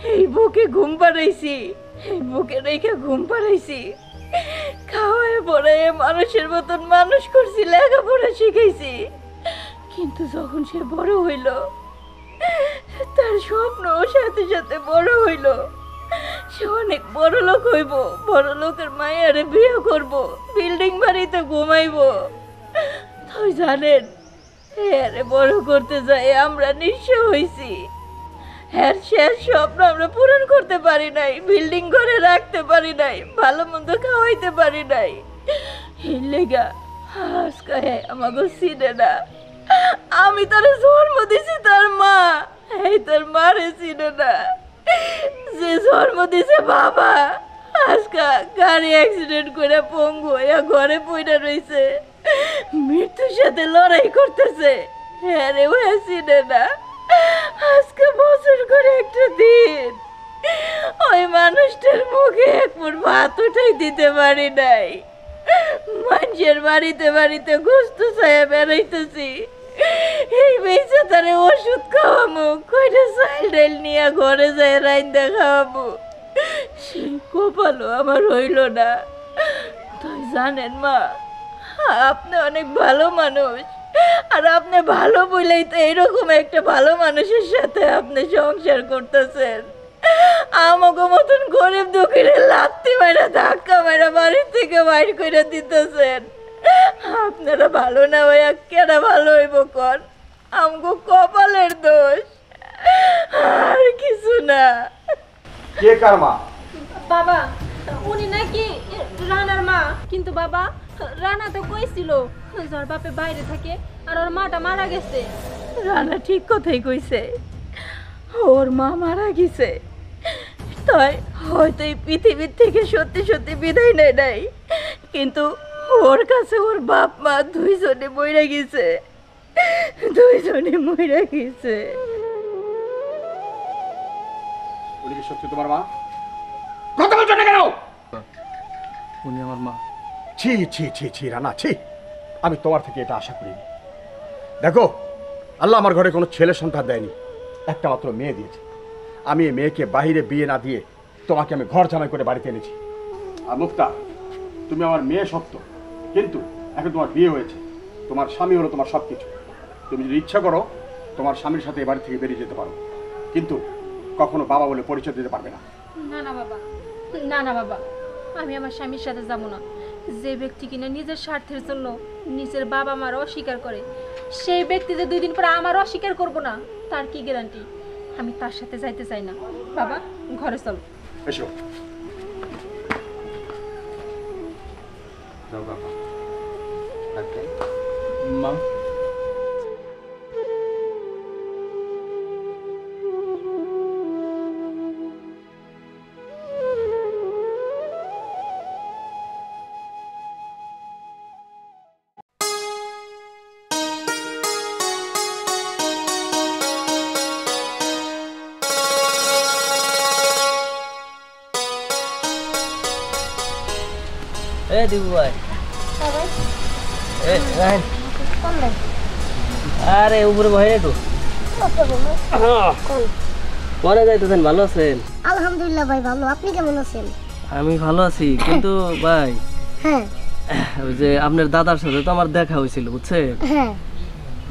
এই বুকে ঘুম পাড়াইছি, এই বুকে রেখে ঘুম পাড়াইছি, খাওয়ায় পড়ায় মানুষের মতন মানুষ করছি, লেখাপড়া শিখাইছি। কিন্তু যখন সে বড় হইল, তার স্বপ্ন সাথে সাথে বড় হইল। সে অনেক বড় লোক হইব, বড় লোকের মায়েরে বিয়ে করব, বিল্ডিং বাড়িতে ঘুমাইব। তাই জানেন, আরে বড় করতে যাই আমরা নিঃস্ব হইছি। হ্যাঁ, শেষ স্বপ্ন আমরা পূরণ করতে পারি নাই, বিল্ডিং করে রাখতে পারি নাই, ভালো মন্দ খাওয়াইতে পারি নাই। এই লেগা আজকে আমাকে চিনে না। আমি তার জন্ম দিছি তার মা, এই তার মারে চিনে না। যে জন্ম দিছে বাবা, আজকে গাড়ি অ্যাক্সিডেন্ট করে পঙ্গু হইয়া ঘরে পড়ে রইছে, মৃত্যুর সাথে লড়াই করতেছে। হ্যাঁ রে, ওয়া চিনে না। আজকে বছর করে একটা দিন ওই মানুষটার মুখে এক মুঠ ভাত উঠাই দিতে পারি নাই। মানুষের বাড়িতে বাড়িতে গোস্ত ছায়া বেড়াইতেছি, এই বেঁচে তারে ওষুধ খাওয়াবো, কয়টা চাল ডাইল নিয়ে ঘরে যায় রাইন্দা খাওয়াবো, সেই কপালও আমার হইল না। তাই জানেন মা, আপনি অনেক ভালো মানুষ, আর আপনি ভালো বলেই তো এরকম একটা ভালো মানুষের সাথে আপনি সংসার করতেছেন। আমাকে মতন গরিব দুঃখীরে লাত্তি মাইরা ধাক্কা মাইরা বাড়ির থেকে বাইর করে দিতেছেন। আপনারা ভালো না হইয়া কেনা ভালো হইব কর? আমগো কপালের দোষ, আর কিছু না। কে কার মা? বাবা, উনি নাকি রানার মা। কিন্তু বাবা, রানা তো কইছিল যার বাপে বাইরে থাকে আর ওর মাটা মারা গেছে। রানা ঠিক কথাই কইছে, ওর মা মারা গেছে। তাই হয়তো এই পৃথিবীর থেকে সত্যি সত্যি বিদায় নেয় নাই, কিন্তু ওর কাছে ওর বাপ মা দুইজনে মইরা গেছে, দুইজনে মইরা গেছে। উনি কি সত্যি তোমার মা? কথা বলছো না কেন? উনি আমার মা। ছি ছি ছি ছি রানা, ছি, আমি তোমার থেকে এটা আশা করিনি। দেখো, আল্লাহ আমার ঘরে কোনো ছেলে সন্তান দেয়নি, একটা মাত্র মেয়ে দিয়েছে। আমি এই মেয়েকে বাইরে বিয়ে না দিয়ে তোমাকে আমি ঘর জামাই করে বাড়িতে এনেছি। আর মুক্তা, তুমি আমার মেয়ে সত্য, কিন্তু এখন তোমার বিয়ে হয়েছে, তোমার স্বামী হলো তোমার সব কিছু। তুমি যদি ইচ্ছা করো তোমার স্বামীর সাথে এ বাড়ি থেকে বেরিয়ে যেতে পারো, কিন্তু কখনো বাবা বলে পরিচয় দিতে পারবে না। না না বাবা, না না বাবা, আমি আমার স্বামীর সাথে যাব না। যে ব্যক্তি কিনা নিজের স্বার্থের জন্য নিজের বাবা মার অস্বীকার করে, সেই ব্যক্তি যে 2 দিন পরে আমার অস্বীকার করব না, তার কি গ্যারান্টি? আমি তার সাথে যাইতে চাই না। বাবা, ঘরে চলো। এসো। যাও বাবা। মা, এ দিবু ভাই, আরে উপরে বহে একটু পরে যাইতেছেন। ভালো আছেন? আলহামদুলিল্লাহ ভাই ভালো, আপনি কেমন আছেন? আমি ভালো আছি, কিন্তু ভাই হ্যাঁ ওই যে আপনার দাদার সাথে তো আমার দেখা হয়েছিল, বুঝছেন? হ্যাঁ,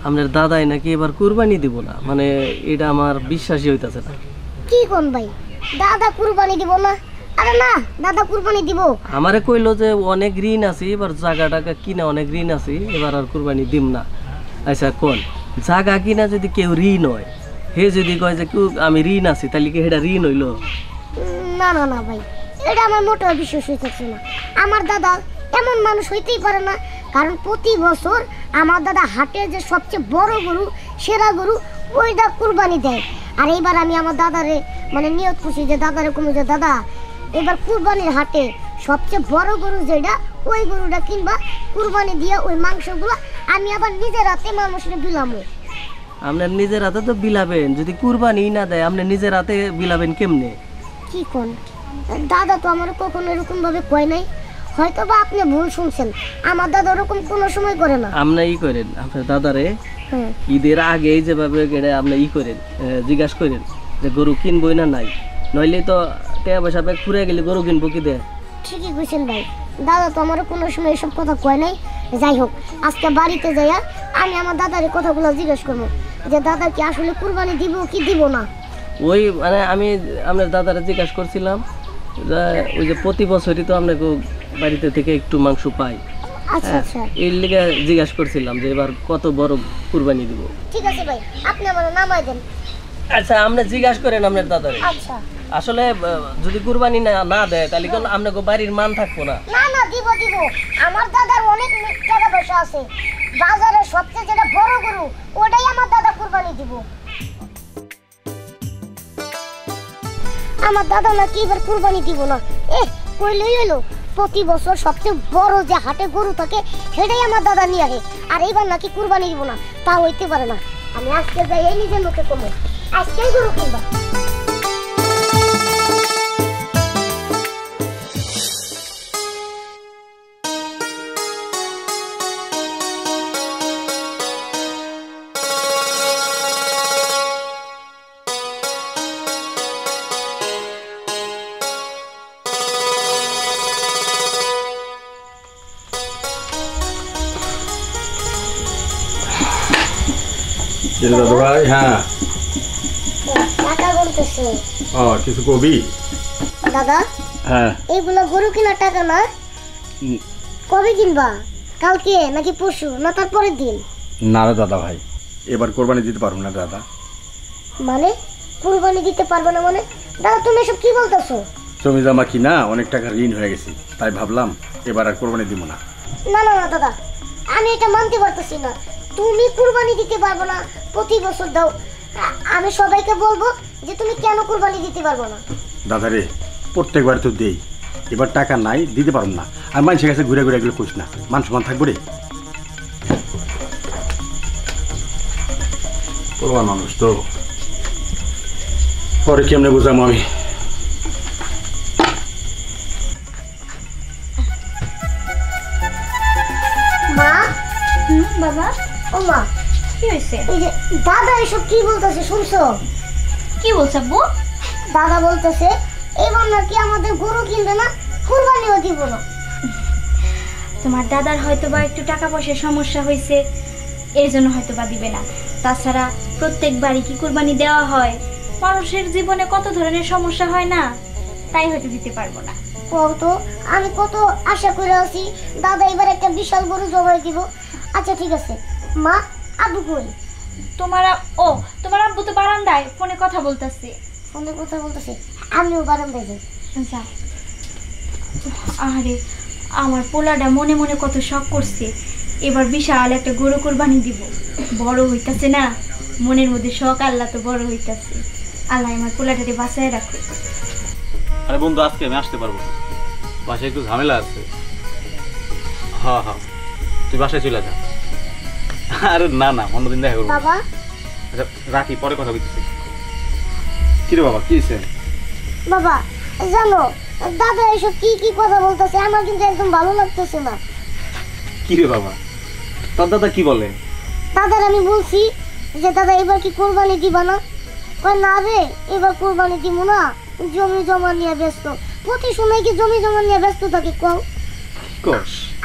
আপনার দাদাই নাকি এবার কুরবানি দিব না, মানে এটা আমার বিশ্বাসই হইতাছে না। কি কোন ভাই, দাদা কুরবানি দিব না? আরে না, দাদা কুরবানি দিব। আমারে কইলো যে অনেক ঋণ আছে, এবার জায়গা টাকা কিনা অনেক ঋণ আছে, এবার আর কুরবানি দিম না। আচ্ছা কোন জায়গা কিনা যদি কেউ ঋণ হয়, হে যদি কয় যে কেউ আমি ঋণ আছি, তাহলে কি এটা ঋণ হইলো? না না না ভাই, এটা আমার মোটেও বিশ্বাস হইতেছে না। আমার দাদা এমন মানুষ হইতেই পারে না, কারণ প্রতি বছর আমার দাদা হাটে যে সবচেয়ে বড় গরু, সেরা গরু, ওইটা কুরবানি দেয়। আর এইবার আমি আমার দাদারে মানে নিয়ত করছি যে দাদারে কমে যে দাদা এবার কুরবানির হাটে সবচেয়ে বড় গরু যেটা, ওই গরুটা কিনবা, কুরবানি দিয়ে ওই মাংসগুলো আমি আবার নিজের হাতে মানুষের বিলামো। আপনার নিজের হাতে তো বিলাবেন, যদি কুরবানি না দেয় আপনি নিজের হাতে বিলাবেন কেমনে? কি কোন দাদা তো আমার কখনো এরকম ভাবে কয় নাই, হয়তো বা আপনি ভুল শুনছেন। আমার দাদা ওরকম কোনো সময় করে না। আপনি ই করেন আপনার দাদারে ঈদের আগে যেভাবে গেড়ে আপনি ই করেন, জিজ্ঞাসা করেন যে গরু কিনবই না নাই, নইলে তো টাকা পয়সা ব্যাগ ফুরে গেলে গরু কিনবো কি দে। ঠিকই কইছেন ভাই, দাদা তো আমার কোনো সময় এসব কথা কয় নাই। যাই হোক, আজকে বাড়িতে যাইয়া আমি আমার দাদার এই কথাগুলো জিজ্ঞেস করবো যে দাদা কি আসলে কুরবানি দিব কি দিব না। ওই মানে আমি আপনার দাদারা জিজ্ঞাসা করছিলাম যে ওই যে প্রতি বছরই তো আপনাকে বাড়িতে থেকে একটু মাংস পাই। আচ্ছা আচ্ছা, এর লিগে জিজ্ঞাসা করছিলাম যে এবার কত বড় কুরবানি দিব। ঠিক আছে ভাই, আপনি আমার নামাই দেন। আচ্ছা আপনি জিজ্ঞাসা করেন আপনার দাদারে। আচ্ছা, আসলে যদি কুরবানি না দেয় তাহলে কিন্তু আপনাকে বাড়ির মান থাকবো না। না না, দিব দিব। আমার দাদার অনেক টাকা পয়সা আছে, বাজারে সবচেয়ে যেটা বড় গরু ওটাই আমার দাদা কুরবানি দিব। আমার দাদা নাকি এবার কুরবানি দিব না। কইলেই হলো, প্রতি বছর সবচেয়ে বড় যে হাটে গরু থাকে সেটাই আমার দাদা নিয়ে আসে, আর এইবার নাকি কুরবানি দিব না। তা হইতে পারে না। আমি আজকে যাই এই নিজের মুখে কমো, আজকেই গরু কিনবা। দাদু ভাই, হ্যাঁ টাকা বলতেছে। কিছু কবি? দাদা, হ্যাঁ, এইগুলো গরু কেনার টাকা না? কবে কিনবা? কালকে নাকি পরশু না তারপরের দিন? না রে দাদা ভাই, এবার কোরবানি দিতে পারবো না দাদা। মানে কুরবানি দিতে পারবো না মানে? দাদা তুমি এসব কি বলতেছো? জমি জমা কিনা অনেক টাকা ঋণ হয়ে গেছি, তাই ভাবলাম এবার আর কোরবানি দিব না। না না না দাদা, আমি এটা মানতে পারতেছি না। তুমি কুরবানি দিতে পারবো না, প্রতি বছর দাও। আমি সবাইকে বলবো যে তুমি কেন কুরবানি দিতে পারবো না। দাদা রে, প্রত্যেকবার তো দেই, এবার টাকা নাই, দিতে পারবো না। আর মানুষের কাছে ঘুরে ঘুরে এগুলো করিস না, মান সম্মান থাকবো রে। কোরবান মানুষ তো, পরে কেমনে বুঝাবো আমি। মা, বাবা, ও মা, কি হয়েছে? এই যে দাদা এসব কি বলতেছে শুনছো? কি বলছ আব্বু? দাদা বলতেছে এবার নাকি আমাদের গরু কিনবে না, কুরবানিও দিব না। তোমার দাদার হয়তো বা একটু টাকা পয়সার সমস্যা হয়েছে, এই জন্য হয়তো বা দিবে না। তাছাড়া প্রত্যেকবারই কি কুরবানি দেওয়া হয়? মানুষের জীবনে কত ধরনের সমস্যা হয় না, তাই হয়তো দিতে পারবো না। কত আমি কত আশা করে আছি দাদা এবার একটা বিশাল গরু জবাই দিব। আচ্ছা ঠিক আছে মা, আব্বু কই? তোমার আব্বু তো বারান্দায় ফোনে কথা বলতেছে। ফোনে কথা বলতেছে, আমিও বারান্দায় যাই। যাও। আরে আমার পোলাটা মনে মনে কত শখ করছে, এবার বিশাল একটা গরু কুরবানি দিব। বড় হইতাছে না, মনের মধ্যে শখ, আল্লাহ তো বড় হইতাছে। আল্লাহ আমার পোলাটাকে বাঁচায় রাখো। আরে বন্ধু, আজকে আমি আসতে পারবো না, বাসায় একটু ঝামেলা আছে। হ্যাঁ হ্যাঁ, তুই বাসায় চলে যা। আরে না না, অন্যদিন দেখা করবো। বাবা, আচ্ছা রাখি, পরে কথা বলতেছি। কি রে বাবা, কি হয়েছে? বাবা জানো দাদা এসব কি কি কথা বলতেছে, আমার কিন্তু একদম ভালো লাগতেছে না। কি রে বাবা, তোর দাদা কি বলে? দাদার আমি বলছি যে দাদা এবার কি কুরবানি দিবা না? কয় না রে, এবার কুরবানি দিব না, জমি জমা নিয়ে ব্যস্ত। প্রতি সময় কি জমি জমা নিয়ে ব্যস্ত থাকি কও?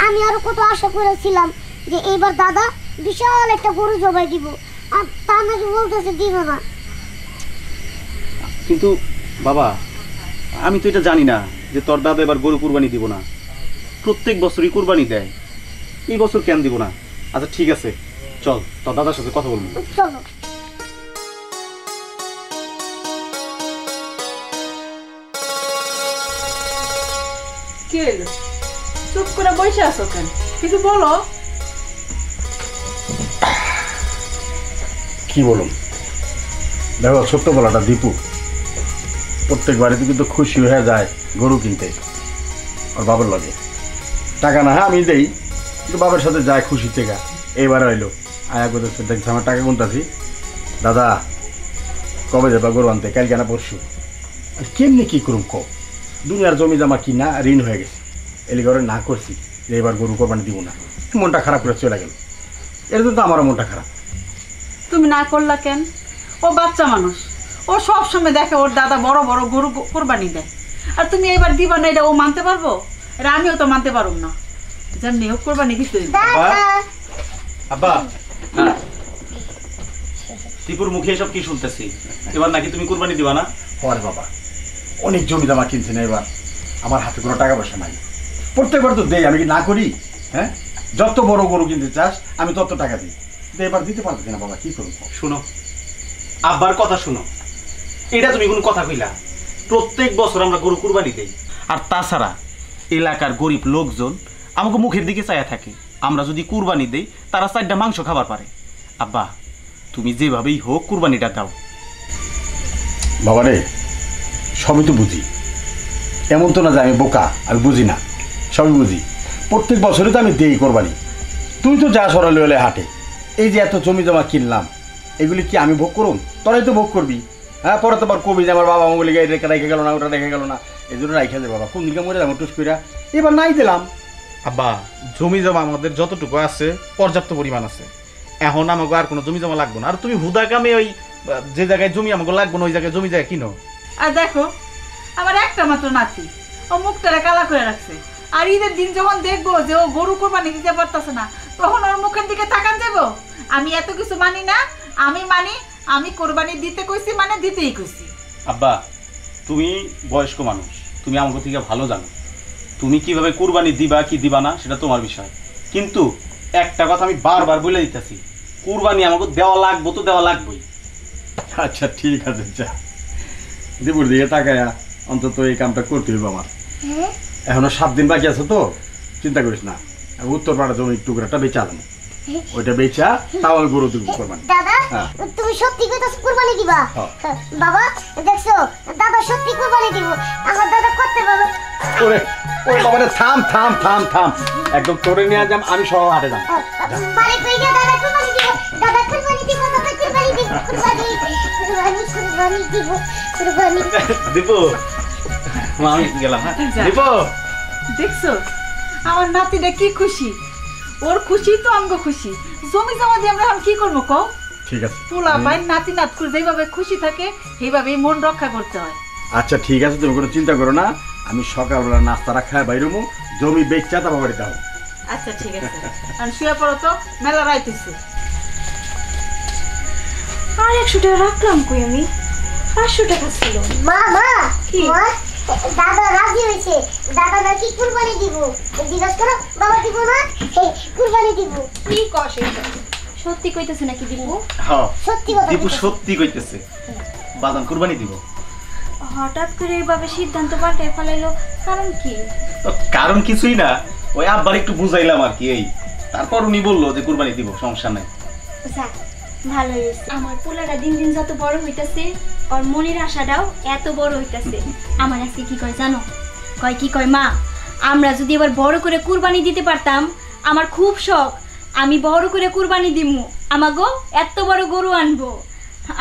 আমি আরো কত আশা করেছিলাম যে এইবার দাদা বিশাল একটা গরু জবাই দিব, আর তা নাকি বলতেছে দিবে না। কিন্তু বাবা, আমি তো এটা জানি না যে তোর দাদা এবার গরু কুরবানি দিব না। প্রত্যেক বছরই কুরবানি দেয়, এই বছর কেন দিব না? আচ্ছা ঠিক আছে, চল তোর দাদার সাথে কথা বলবো। চলো। কি হইলো? চুপ করে বসে আছো কেন? কিছু বলো। কি বলুন, দেখো ছোট্টবেলাটা দীপু প্রত্যেক বাড়িতে কিন্তু খুশি হয়ে যায় গরু কিনতে ওর বাবার লাগে। টাকা না হ্যাঁ আমি দেই, কিন্তু বাবার সাথে যায় খুশি থেকে। এইবার হইলো আয়া করতেছে, দেখছি আমার টাকা গুনতাছি, দাদা কবে যাবা গরু আনতে? কাল কেনা পরশু। কেমনি কী করুম কো, দুনিয়ার জমি জমা কিনা ঋণ হয়ে গেছে, এলি ঘরে না করছি যে এবার গরু কোরবানি দিব না। মনটা খারাপ করে চলে গেল, এর জন্য তো আমারও মনটা খারাপ। তুমি না করলা কেন? ও বাচ্চা মানুষ, ও সব সময় দেখে ওর দাদা বড় বড় গরু কোরবানি দেয়, আর তুমি এবার দিবা না, এটা ও মানতে পারবো? এটা আমিও তো মানতে পারব না, যেমনি হোক কোরবানি দিতে হইবে। আব্বা হ্যাঁ, টিপুর মুখে এসব কি শুনতেছি? এবার নাকি তুমি কুরবানি দিবা না? পরে বাবা, অনেক জমি জমা কিনছি না, এবার আমার হাতে কোনো টাকা পয়সা নাই। প্রত্যেকবার তো দেই, আমি কি না করি? হ্যাঁ, যত বড় গরু কিনতে চাস আমি তত টাকা দিই, এবার দিতে পারতেছি না বাবা, কি করবো? শুনো, আব্বার কথা শুনো, এটা তুমি কোন কথা কইলা? প্রত্যেক বছর আমরা গরু কুরবানি দেই, আর তাছাড়া এলাকার গরিব লোকজন আমাকে মুখের দিকে চায়া থাকে। আমরা যদি কুরবানি দেই তারা 4টা মাংস খাবার পারে। আব্বা তুমি যেভাবেই হোক কুরবানিটা দাও। বাবা রে, সবই তো বুঝি, এমন তো না যে আমি বোকা, আমি বুঝি না, সবই বুঝি। প্রত্যেক বছরই তো আমি দেই কোরবানি। তুই তো যা সরালে হলে হাটে, এই যে এত জমি জমা কিনলাম, এগুলি কি আমি ভোগ করুম? তোরাই তো ভোগ করবি। হ্যাঁ, পরে তো আবার কবি যে আমার বাবা মঙ্গলি গাড়ি রেখে গেল না, ওটা রেখে গেল না, এই জন্য রাইখা দে বাবা, কোন দিকে মরে যাবো টুস কইরা, এবার নাই দিলাম। আব্বা জমি জমা আমাদের যতটুকু আছে পর্যাপ্ত পরিমাণ আছে, এখন আমাকে আর কোনো জমি জমা লাগবে না। আর তুমি হুদা কামে ওই যে জায়গায় জমি আমাকে লাগবে না ওই জায়গায় জমি জায়গা কিনো। আর দেখো, আমার একটা মাত্র নাতি, ও মুখটারে কালা করে রাখছে, আর ঈদের দিন যখন দেখবো যে ও গরু কোরবানি দিতে পারতেছে না, তখন ওর মুখের দিকে তাকান যাবো? আমি এত কিছু মানি না, আমি মানি, আমি কোরবানি দিতে কইছি মানে দিতেই কইছি। আব্বা তুমি বয়স্ক মানুষ, তুমি আমাকে থেকে ভালো জানো, তুমি কিভাবে কুরবানি দিবা কি দিবা না সেটা তোমার বিষয়, কিন্তু একটা কথা আমি বারবার বলে দিতেছি, কুরবানি আমাকে দেওয়া লাগবো তো দেওয়া লাগবেই। আচ্ছা ঠিক আছে, যা দেবুর দিকে তাকায়া অন্তত এই কামটা করতে হইব আমার। এখনো 7 দিন বাকি আছে তো, চিন্তা করিস না, উত্তর পাড়া জমির টুকরাটা বেচা আলাম, ওইটা বেচা তাও আমি গরু দিব কোরবানি। দাদা হ্যাঁ। তুমি সত্যি কইতাছ কুরবানি দিবা? হ্যাঁ। বাবা দেখছো, দাদা সত্যি কুরবানি দিব, আমার দাদা করতে পারবে। ওরে ওরে বাবা রে, থাম থাম থাম থাম, একদম তোরে নিয়ে যাম, আমি সহ হাটে যাম। বারে কই গিয়া দাদা কুরবানি দিব, দাদা কুরবানি দিব, দাদা কুরবানি দিব, কুরবানি কুরবানি দিব, কুরবানি দিব। আমি গেলাম, হ্যাঁ দিব। দেখছো আমার নাতিটা কি খুশি, ওর খুশি তো আমগো খুশি। জমি জমা দিয়ে আমরা এখন কি করবো কও? ঠিক আছে, পোলা পাই নাতি নাতকুর যেভাবে খুশি থাকে সেইভাবেই মন রক্ষা করতে হয়। আচ্ছা ঠিক আছে, তুমি কোনো চিন্তা করো না, আমি সকালবেলা নাস্তা খায় বাইরমু, জমি বেচা তারপর বাড়িতে যাবো। আচ্ছা ঠিক আছে, আর শুয়ে পড়ো তো, মেলা রাইতেছে। আর 100 টাকা রাখলাম কই আমি? 500 টাকা ছিল। মা মা কি? মা, দাদা রাজি হয়েছে, দাদা নাকি কুরবানি দিব। জিজ্ঞাসা করো, বাবা দিব না? কুরবানি দিব। কি কস এটা? সত্যি কইতেছে নাকি দিব? হ্যাঁ সত্যি কথা দীপু কইতাছে। সত্যি কইতেছে, বাদাম কুরবানি দিব। হঠাৎ করে এইভাবে সিদ্ধান্ত পাল্টে ফেলাইলো, কারণ কি? তো কারণ কিছুই না, ওই আব্বার একটু বুঝাইলাম আর কি, এই তারপর উনি বললো যে কুরবানি দিব, সমস্যা নাই। যাক, ভালো হয়েছে। আমার পোলাটা দিন দিন যত বড় হইতাছে, ওর মনের আশাটাও এত বড় হইতাছে। আমার আজকে কি কয় জানো? কয় কি কয়, মা আমরা যদি এবার বড় করে কুরবানি দিতে পারতাম, আমার খুব শখ, আমি বড় করে কুরবানি দিমু, আমাগো এত বড় গরু আনবো।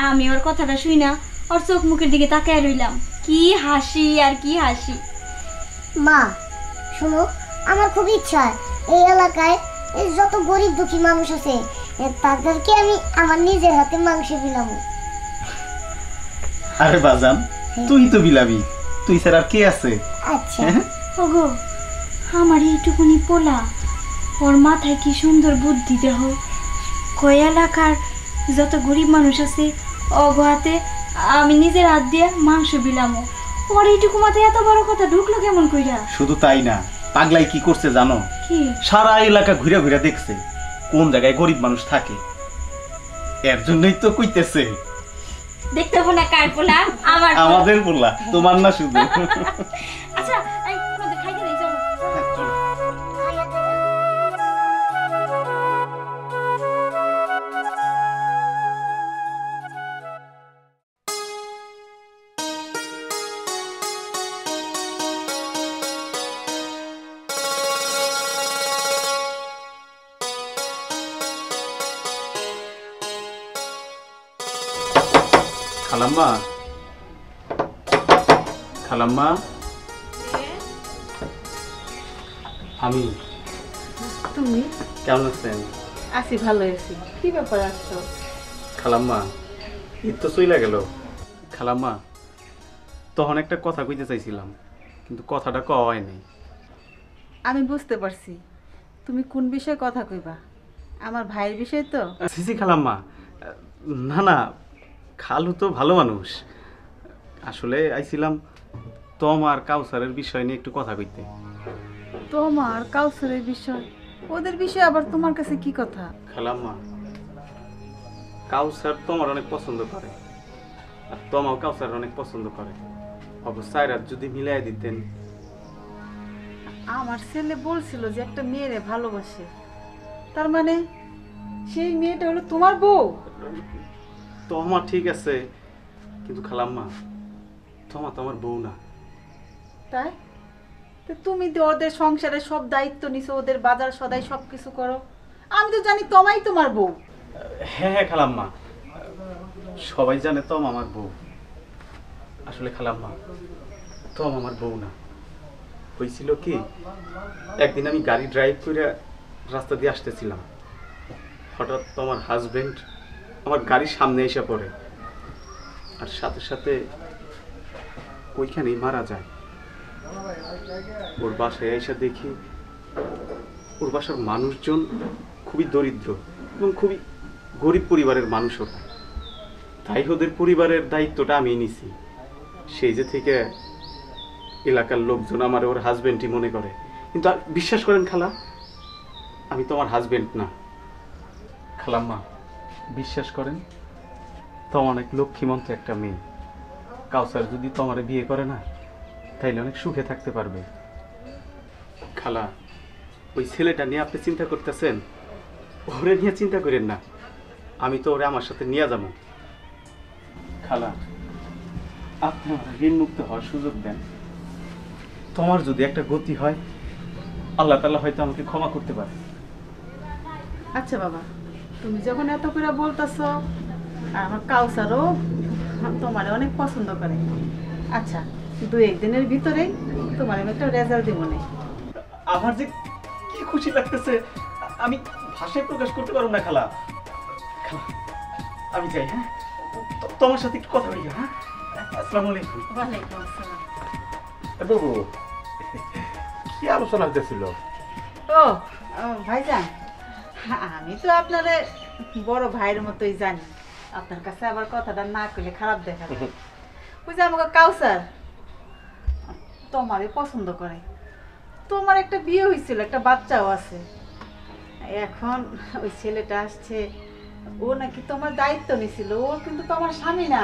আমি ওর কথাটা শুই না, ওর চোখ মুখের দিকে তাকায় রইলাম, কি হাসি আর কি হাসি। মা শোনো, আমার খুব ইচ্ছা এই এলাকায় এই যত গরিব দুঃখী মানুষ আছে তাদেরকে আমি আমার নিজের হাতে মাংস বিলাবো। আরে বাজান, তুই তো বিলাবি, তুই স্যার আর কে আছে? আচ্ছা ওগো, আমার এইটুকুনি পোলা, ওর মাথায় কি সুন্দর বুদ্ধি দেহ, কয় এলাকার যত গরিব মানুষ আছে অগো হাতে আমি নিজের হাত দিয়ে মাংস বিলামো। ওর এইটুকু মাথায় এত বড় কথা ঢুকলো কেমন কইরা? শুধু তাই না, পাগলাই কি করছে জানো? কি? সারা এলাকা ঘুরে ঘুরে দেখছে কোন জায়গায় গরিব মানুষ থাকে, এর জন্যই তো কইতেছে দেখতে হবো না কার পোলা? আমার পোলা। আমাদের বললা, তোমার না শুধু। আচ্ছা এই তোমাদের খাইতে দেই, চলো। খালাম্মা, খালাম্মা, আমি তুমি কেমন আছেন? আছি, ভালো আছি। কি ব্যাপার আসছো? খালাম্মা, ঈদ তো চইলা গেল, খালাম্মা, তখন একটা কথা কইতে চাইছিলাম, কিন্তু কথাটা কওয়া হয়নি। আমি বুঝতে পারছি তুমি কোন বিষয়ে কথা কইবা, আমার ভাইয়ের বিষয় তো। সিসি খালাম্মা, না না, খালু তো ভালো মানুষ। আসলে আইছিলাম তোমার কাউসারের বিষয় নিয়ে একটু কথা কইতে। তোমার কাউসারের বিষয়? ওদের বিষয়ে আবার তোমার কাছে কি কথা? খালাম্মা, কাউসার তোমার অনেক পছন্দ করে, আর তোমাও কাউসার অনেক পছন্দ করে। অবশ্যই রাত যদি মিলাই দিতেন। আমার ছেলে বলছিল যে একটা মেয়েরে ভালোবাসে, তার মানে সেই মেয়েটা হলো তোমার বউ? তোমার ঠিক আছে, কিন্তু খালাম্মা, তোমার তো আমার বউ না। তাই? তো তুমি তো ওদের সংসারের সব দায়িত্ব নিছো, ওদের বাজার সদাই সব কিছু করো, আমি তো জানি তোমাই তোমার বউ। হ্যাঁ হ্যাঁ খালাম্মা, সবাই জানে তম আমার বউ। আসলে খালাম্মা, তম আমার বউ না। হয়েছিল কি, একদিন আমি গাড়ি ড্রাইভ করে রাস্তা দিয়ে আসতেছিলাম, হঠাৎ তোমার হাজবেন্ড আমার গাড়ির সামনে এসে পড়ে, আর সাথে সাথে ওইখানেই মারা যায়। ওর বাসায় এসে দেখি ওর বাসার মানুষজন খুবই দরিদ্র এবং খুবই গরিব পরিবারের মানুষ ওরা। তাই ওদের পরিবারের দায়িত্বটা আমি নিছি। সেই যে থেকে এলাকার লোকজন আমার ওর হাজবেন্ডই মনে করে, কিন্তু বিশ্বাস করেন খালা, আমি তোমার হাজবেন্ড না। খালাম্মা, বিশ্বাস করেন, তোমার অনেক লক্ষ্মীমন্ত একটা মেয়ে। কাউসার যদি তোমার বিয়ে করে না, তাইলে অনেক সুখে থাকতে পারবে। খালা, ওই ছেলেটা নিয়ে আপনি চিন্তা করতেছেন, ওরে নিয়ে চিন্তা করেন না, আমি তো ওরে আমার সাথে নিয়ে যাবো। খালা, আপনি আমার ঋণ মুক্ত হওয়ার সুযোগ দেন। তোমার যদি একটা গতি হয়, আল্লাহ তাআলা হয়তো আমাকে ক্ষমা করতে পারে। আচ্ছা বাবা, তুমি যখন এত করে বলতেছো, আমার কাউসারও তোমার অনেক পছন্দ করে। আচ্ছা, 2-1 দিনের ভিতরেই তোমার আমি একটা রেজাল্ট দিব না। আমার যে কি খুশি লাগতেছে, আমি ভাষায় প্রকাশ করতে পারবো না। খালা, খালা, আমি যাই। হ্যাঁ, তোমার সাথে একটু কথা বলি। হ্যাঁ, আসসালামু আলাইকুম। ওয়ালাইকুম আসসালাম। বাবু, কি আলোচনা হইতেছিল? ও ভাইজান, আমি তো আপনারে বড় ভাইয়ের মতোই জানি, আপনার কাছে আবার কথাটা না কইলে খারাপ দেখা যায়। বুঝে আমাকে কাউসার তোমারই পছন্দ করে। তোমার একটা বিয়ে হয়েছিল, একটা বাচ্চাও আছে। এখন ওই ছেলেটা আসছে, ও নাকি তোমার দায়িত্ব নিছিল, ও কিন্তু তোমার স্বামী না।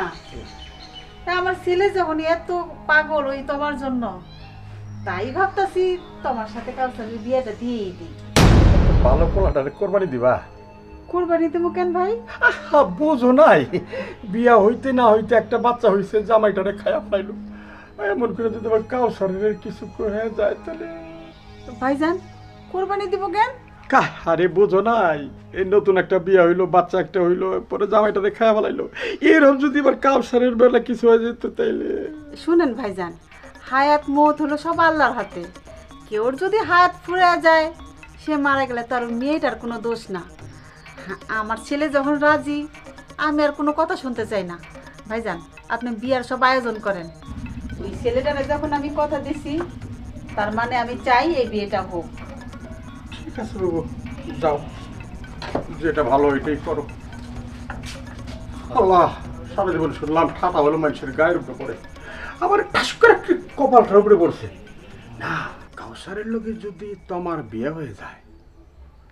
তা আমার ছেলে যখন এত পাগল ওই তোমার জন্য, তাই ভাবতাছি তোমার সাথে কাউসারের বিয়েটা দিয়েই দিই। ভালো পোলাটারে কোরবানি দিবা? কোরবানি দেবো কেন ভাই? বোঝো নাই, বিয়া হইতে না হইতে একটা বাচ্চা হইছে, জামাইটারে খায়া ফেলাইলো। এমন করে যদি আমার কাউসারের কিছু হয়ে যায় তাহলে ভাইজান, কোরবানি দিব কেন? আরে বোঝো নাই, এই নতুন একটা বিয়া হইলো, বাচ্চা একটা হইলো, পরে জামাইটারে খায়া ফেলাইলো। এরকম যদি এবার কাউসারের বেলা কিছু হয়ে যেত তাইলে। শুনেন ভাইজান, হায়াত মৌত হলো সব আল্লাহর হাতে। কেউর যদি হায়াত ফুরে যায়, সে মারা গেলে তার মেয়েটার কোনো দোষ না। আমার ছেলে যখন রাজি, আমি আর কোনো কথা শুনতে চাই না। ভাইজান, আপনি বিয়ার সব আয়োজন করেন। ওই ছেলেটারে যখন আমি কথা দিছি, তার মানে আমি চাই এই বিয়েটা হোক। ঠিক আছে বাবু, যাও, যেটা ভালো ওইটাই করো। আল্লাহ, সারা জীবন শুনলাম ঠাটা হলো মানুষের গায়ের উপরে পড়ে, আমার টাস করে কপালটার উপরে পড়ছে না। কাউসারের লোকের যদি তোমার বিয়ে হয়ে যায়,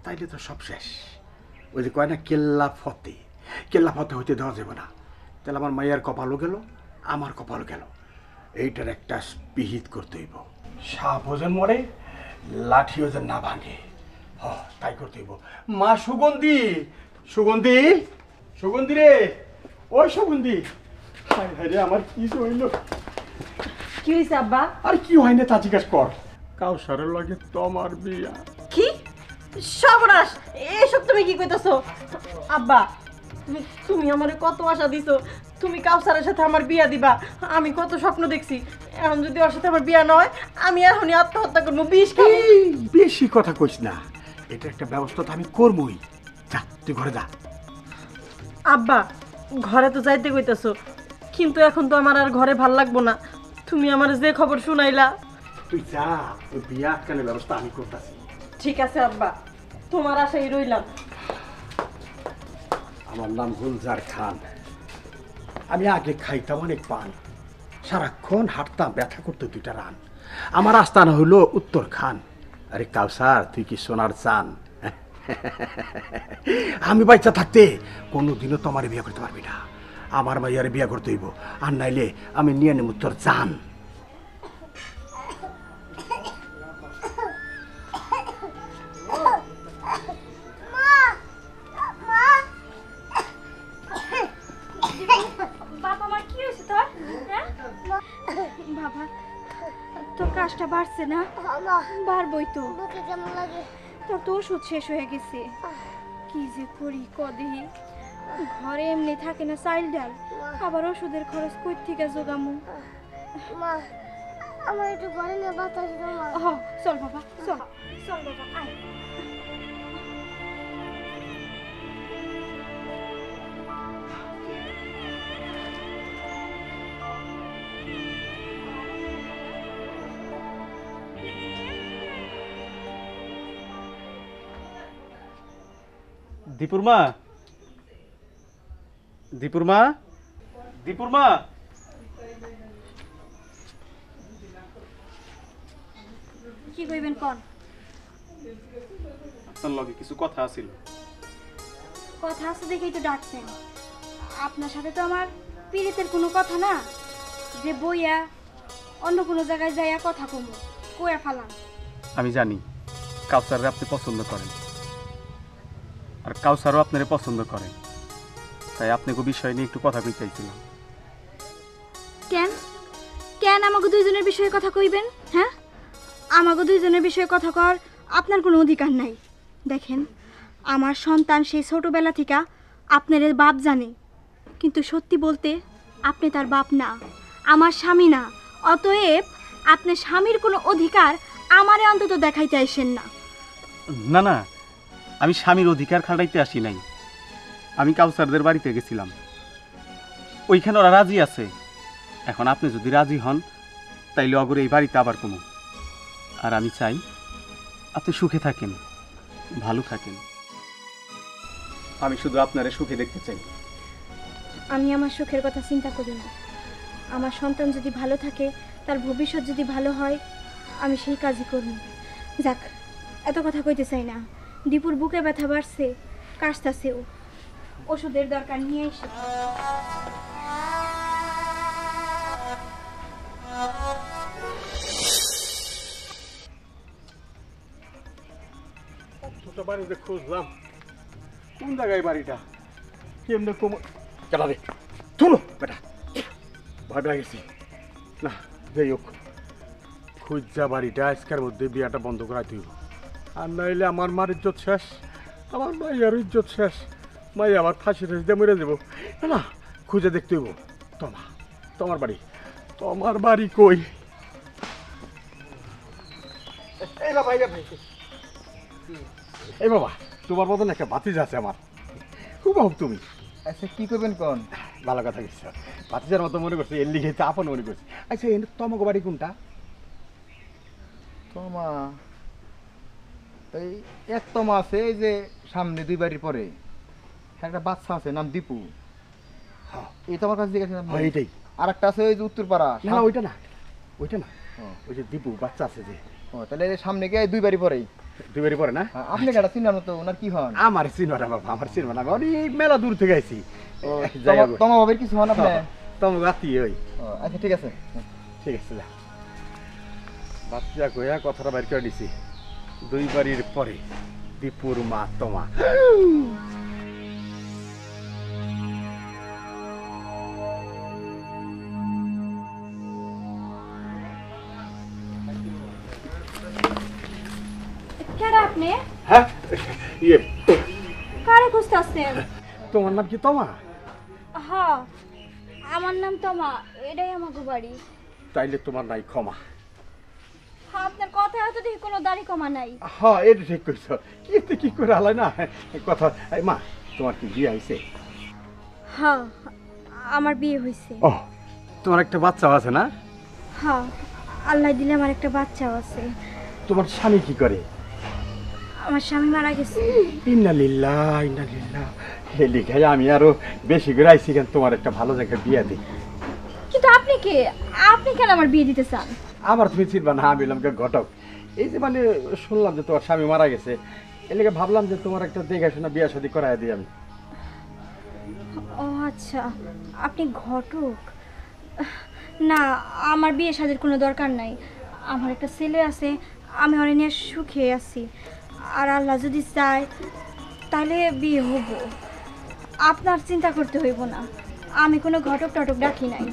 তাইলে তো সব শেষ। ওই যে কয় না, কেল্লা ফতে, কেল্লা ফতে হইতে দেওয়া যাবে না। তাহলে আমার মায়ের কপালও গেল, আমার কপালও গেল। এইটার একটা বিহিত করতে হইব। সাপ ওজন মরে, লাঠি ওজন না ভাঙে। তাই করতে হইব। মা সুগন্ধি, সুগন্ধি, সুগন্ধি রে, ওই সুগন্ধি, হায় হায় রে, আমার কি হইল? কি হয়েছে আব্বা? আর কি হয় না তা জিজ্ঞেস কর। কাউসারের লগে তোমার বিয়া। কি সর্বনাশ, এসব তুমি কি কইতাছো? আব্বা, তুমি আমারে কত আশা দিছো, তুমি কাউসারের সাথে আমার বিয়া দিবা। আমি কত স্বপ্ন দেখছি, এখন যদি ওর সাথে আমার বিয়া নয়, আমি এখনই আত্মহত্যা করবো, বিষ খাবো। বেশি কথা কইস না, এটা একটা ব্যবস্থা তো আমি করবই। যা, তুই ঘরে যা। আব্বা, ঘরে তো যাইতে কইতাছো, কিন্তু এখন তো আমার আর ঘরে ভাল লাগবো না। তুমি আমার যে খবর শুনাইলা। তুই যা, ওই বিয়ে আটকানোর ব্যবস্থা আমি করতেছি। ঠিক আছে আব্বা, তোমার আশাই রইলাম। আমার নাম গুলজার খান। আমি আগে খাইতাম অনেক পান, সারাক্ষণ হাঁটতাম, ব্যথা করতো 2টা রান। আমার আস্তানা হইলো উত্তর খান। আরে কাউসার, তুই কি সোনার চান? আমি বাচ্চা থাকতে কোনোদিনও তোমার বিয়ে করতে পারবি না। আমার মাইয়ারে বিয়ে করতে হইব, আর নাইলে আমি নিয়ে নেব তোর জান। বাবা আমার কি হয়েছে তোর? হ্যাঁ বাবা, তোর কাজটা বাড়ছে না? বাড়বই তো। বুকে কেমন লাগে? তোর তো ওষুধ শেষ হয়ে গেছে। কি যে করি কদি, ঘরে এমনি থাকে না চাইল ডাল, আবার ওষুধের খরচ কই থেকে জোগামু? মা, আমার একটু ঘরে নিয়ে বাতাস দাও মা। চল বাবা, চল চল বাবা, আয়। দীপুর মা, দীপুর মা, দীপুর মা। কি কইবেন কোন? আপনার লগে কিছু কথা আছিল। কথা আছে দেখেই তো ডাকছেন। আপনার সাথে তো আমার পীড়িতের কোনো কথা না যে বইয়া অন্য কোনো জায়গায় যাইয়া কথা কমু কইয়া ফালাম। আমি জানি কাউসাররে আপনি পছন্দ করেন, আর কাউসারও আপনারে পছন্দ করে, তাই আপনাকে বিষয় নিয়ে একটু কথা কইতে চাইছিলাম। কেন কেন আমাকে দুইজনের বিষয়ে কথা কইবেন? হ্যাঁ, আমাকে দুইজনের বিষয়ে কথা কর আপনার কোনো অধিকার নাই। দেখেন, আমার সন্তান সেই ছোটবেলা থেকে আপনার বাপ জানে, কিন্তু সত্যি বলতে আপনি তার বাপ না, আমার স্বামী না। অতএব আপনার স্বামীর কোনো অধিকার আমারে অন্তত দেখাইতে আসেন না। না না, আমি স্বামীর অধিকার খাটাইতে আসি নাই। আমি কাউসারদের বাড়িতে গেছিলাম, ওইখানে ওরা রাজি আছে। এখন আপনি যদি রাজি হন তাইলে অগরে এই বাড়িতে আবার কমু। আর আমি চাই আপনি সুখে থাকেন, ভালো থাকেন। আমি শুধু আপনারে সুখে দেখতে চাই। আমি আমার সুখের কথা চিন্তা করি না। আমার সন্তান যদি ভালো থাকে, তার ভবিষ্যৎ যদি ভালো হয়, আমি সেই কাজই করব। যাক, এত কথা কইতে চাই না। দীপুর বুকে ব্যথা বাড়ছে, কাশতাছেও, ওষুধের দরকার নিয়ে এসে। বাড়িতে খুঁজলাম, কোন জায়গায় বাড়িটা, কেমনে কম কেলা রে, শুনো বেটা, ভয় পেয়ে গেছি। না যাই হোক, খুঁজা বাড়িটা আজকের মধ্যে বিয়াটা বন্ধ করা তুই, আর নাইলে আমার মার ইজ্জত শেষ, আমার মাইয়ার ইজ্জত শেষ। মাই আবার ফাঁসি টাসি দিয়ে মরে যাবো। না না, খুঁজে দেখতে হইব। তোমার বাড়ি, তোমার বাড়ি কই? এই বাবা, এই বাবা, তোমার মতন একটা ভাতিজা আছে আমার, খুব ভাব তুমি। আচ্ছা কি করবেন কোন? ভালো কথা গেছ, ভাতিজার মতো মনে করছে, এর লিখে আপন মনে করছে। আচ্ছা তোমাকে বাড়ি কোনটা? তোমা এই এক তোমা আছে, এই যে সামনে 2 বাড়ির পরে একটা বাচ্চা আছে, নাম দীপু। এই তোমার কাছে জিজ্ঞাসা। এইটাই। আর একটা আছে ওই যে উত্তরপাড়া। না ওইটা না, ওইটা না, ওই যে দীপু বাচ্চা আছে যে। তাহলে সামনে গিয়ে 2 বাড়ি পরেই। 2 বাড়ি পরে না? আপনি কেটা চিনার মতো ওনার কি হন? আমার চিনবা না বাবা, আমার চিনবা না, আমি মেলা দূর থেকে আইছি। তোমা বাবার কিছু হন আপনি? তোমার গাতি ওই। আচ্ছা ঠিক আছে, ঠিক আছে। বাচ্চা কইয়া কথাটা বাইর করে দিছি, 2 বাড়ির পরে দীপুর মা তোমা। কেডা আপনি? হ্যাঁ, ইয়ে কারে খুঁজতেছেন? তোমার নাম কি তোমা? হ্যাঁ, আমার নাম তোমা, এটাই আমাকে বাড়ি। তাইলে তোমার নাই ক্ষমা। হ্যাঁ, আপনার কথা হয়তো দেখি কোনো দাড়ি কমা নাই। হ্যাঁ, এটা ঠিক কইছো। কি করে আলাই না কথা। মা, তোমার কি বিয়ে হয়েছে? হ্যাঁ, আমার বিয়ে হয়েছে। ও তোমার একটা বাচ্চাও আছে না? হ্যাঁ, আল্লাহ দিলে আমার একটা বাচ্চাও আছে। তোমার স্বামী কি করে? আমার স্বামী মারা গেছে। ইন্না লিল্লাহ ইন্না লিল্লাহ। হে লিখাই আমি আরো বেশি করে আইছি কেন তোমার একটা ভালো জায়গায় বিয়ে দিই। কিন্তু আপনি কে? আপনি কেন আমার বিয়ে দিতে চান? আবার তুমি চিনবা না, আমি হলাম ঘটক। এই যে মানে শুনলাম যে তোমার স্বামী মারা গেছে, এর লেগে ভাবলাম যে তোমার একটা দেখাশোনা বিয়ে শাদী করাই দিই আমি। ও আচ্ছা, আপনি ঘটক। না, আমার বিয়ে শাদীর কোনো দরকার নাই। আমার একটা ছেলে আছে, আমি ওরে নিয়ে সুখে আছি। আর আল্লাহ যদি চায় তাহলে বিয়ে হব। আপনার চিন্তা করতে হইব না, আমি কোনো ঘটক টটক ডাকি নাই।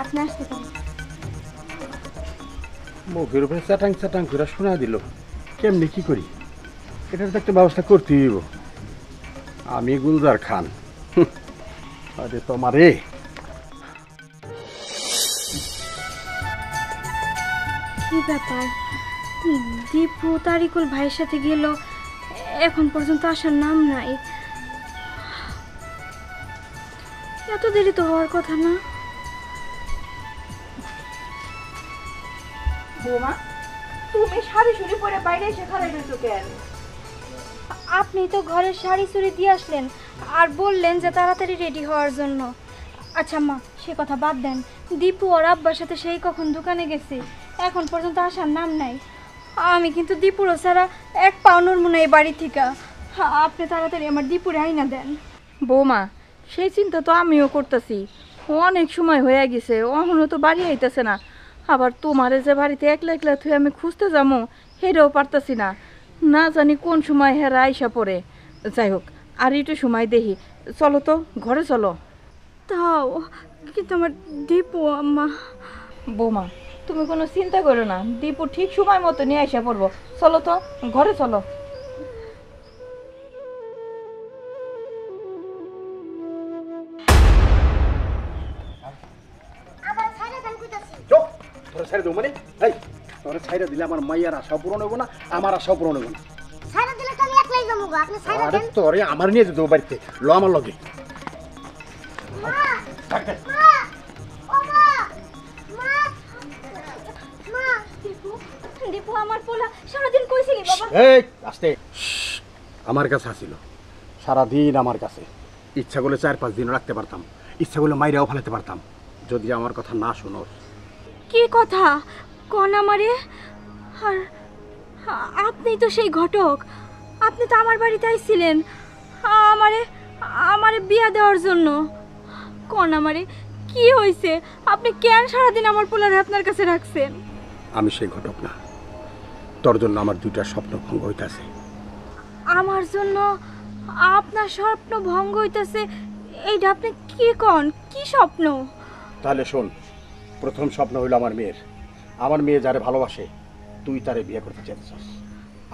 আপনি আসতে পারেন। মুখের উপরে চাটাং চাটাং করে শোনা দিল, কেমনি কি করি? এটার তো একটা ব্যবস্থা করতে হইব। আমি গুলজার খান, আরে তোমারে কি ব্যাপার? দীপু তারিকুল ভাইয়ের সাথে গেল, এখন পর্যন্ত আসার নাম নাই। এত দেরি তো হওয়ার কথা না। বৌমা, তুমি শাড়ি শুড়ি পরে বাইরে এসে খারাপ হয়েছো কেন? আপনি তো ঘরের শাড়ি চুড়ি দিয়ে আসলেন আর বললেন যে তাড়াতাড়ি রেডি হওয়ার জন্য। আচ্ছা মা, সে কথা বাদ দেন। দীপু ওর আব্বার সাথে সেই কখন দোকানে গেছে, এখন পর্যন্ত আসার নাম নাই। আমি কিন্তু দীপুরও ছাড়া এক পাও নড়বো না এই বাড়ি থেকে। আপনি তাড়াতাড়ি আমার দীপুরে আইনা দেন। বৌমা, সেই চিন্তা তো আমিও করতেছি। অনেক সময় হয়ে গেছে, এখনও তো বাড়ি আইতেছে না। আবার তোমারে যে বাড়িতে একলা একলা থুয়ে আমি খুঁজতে যাবো সেটাও পারতাছি না। না জানি কোন সময় হেরা আইসা পড়ে। যাই হোক, আর একটু সময় দেখি। চলো তো, ঘরে চলো। তাও কিন্তু আমার দীপু আম্মা। বৌমা, তুমি কোনো চিন্তা করো না, দীপু ঠিক সময় মতো নিয়ে আইসা পড়বো। চলো তো, ঘরে চলো। তোরা ছেড়ে দেবো মানে? এই তোরা ছেড়ে দিলে আমার মাইয়ার আশাও পূরণ হবো না, আমার আশাও পূরণ হবো না। ছাইরা দিলে তো আমি একলাই যাবো গো, আপনি ছাইরা আরে দেন। তোরে আমার নিয়ে যেতে বাড়িতে, লো আমার লগে। মা, মা, ও মা, মা, মা। দীপু আমার পোলা, সারাদিন কইছিলি বাবা? এই আস্তে, আমার কাছে আসিল সারাদিন। আমার কাছে ইচ্ছা করলে 4-5 দিন রাখতে পারতাম, ইচ্ছা করলে মাইরাও ফেলাতে পারতাম, যদি আমার কথা না শোনো। কি কথা কোন আমারে? আর আপনি তো সেই ঘটক, আপনি তো আমার বাড়িতে আইছিলেন আমারে আমারে বিয়া দেওয়ার জন্য। কোন আমারে কি হয়েছে? আপনি কেন সারাদিন আমার পোলারে আপনার কাছে রাখছেন? আমি সেই ঘটক না, তোর জন্য আমার 2টা স্বপ্ন ভঙ্গ হইতাছে। আমার জন্য আপনার স্বপ্ন ভঙ্গ হইতেছে? এইটা আপনি কি কোন? কি স্বপ্ন? তাহলে শোন, প্রথম স্বপ্ন হইল আমার মেয়ের। আমার মেয়ে যারে ভালোবাসে তুই তারে বিয়ে করতে চাইতেছস।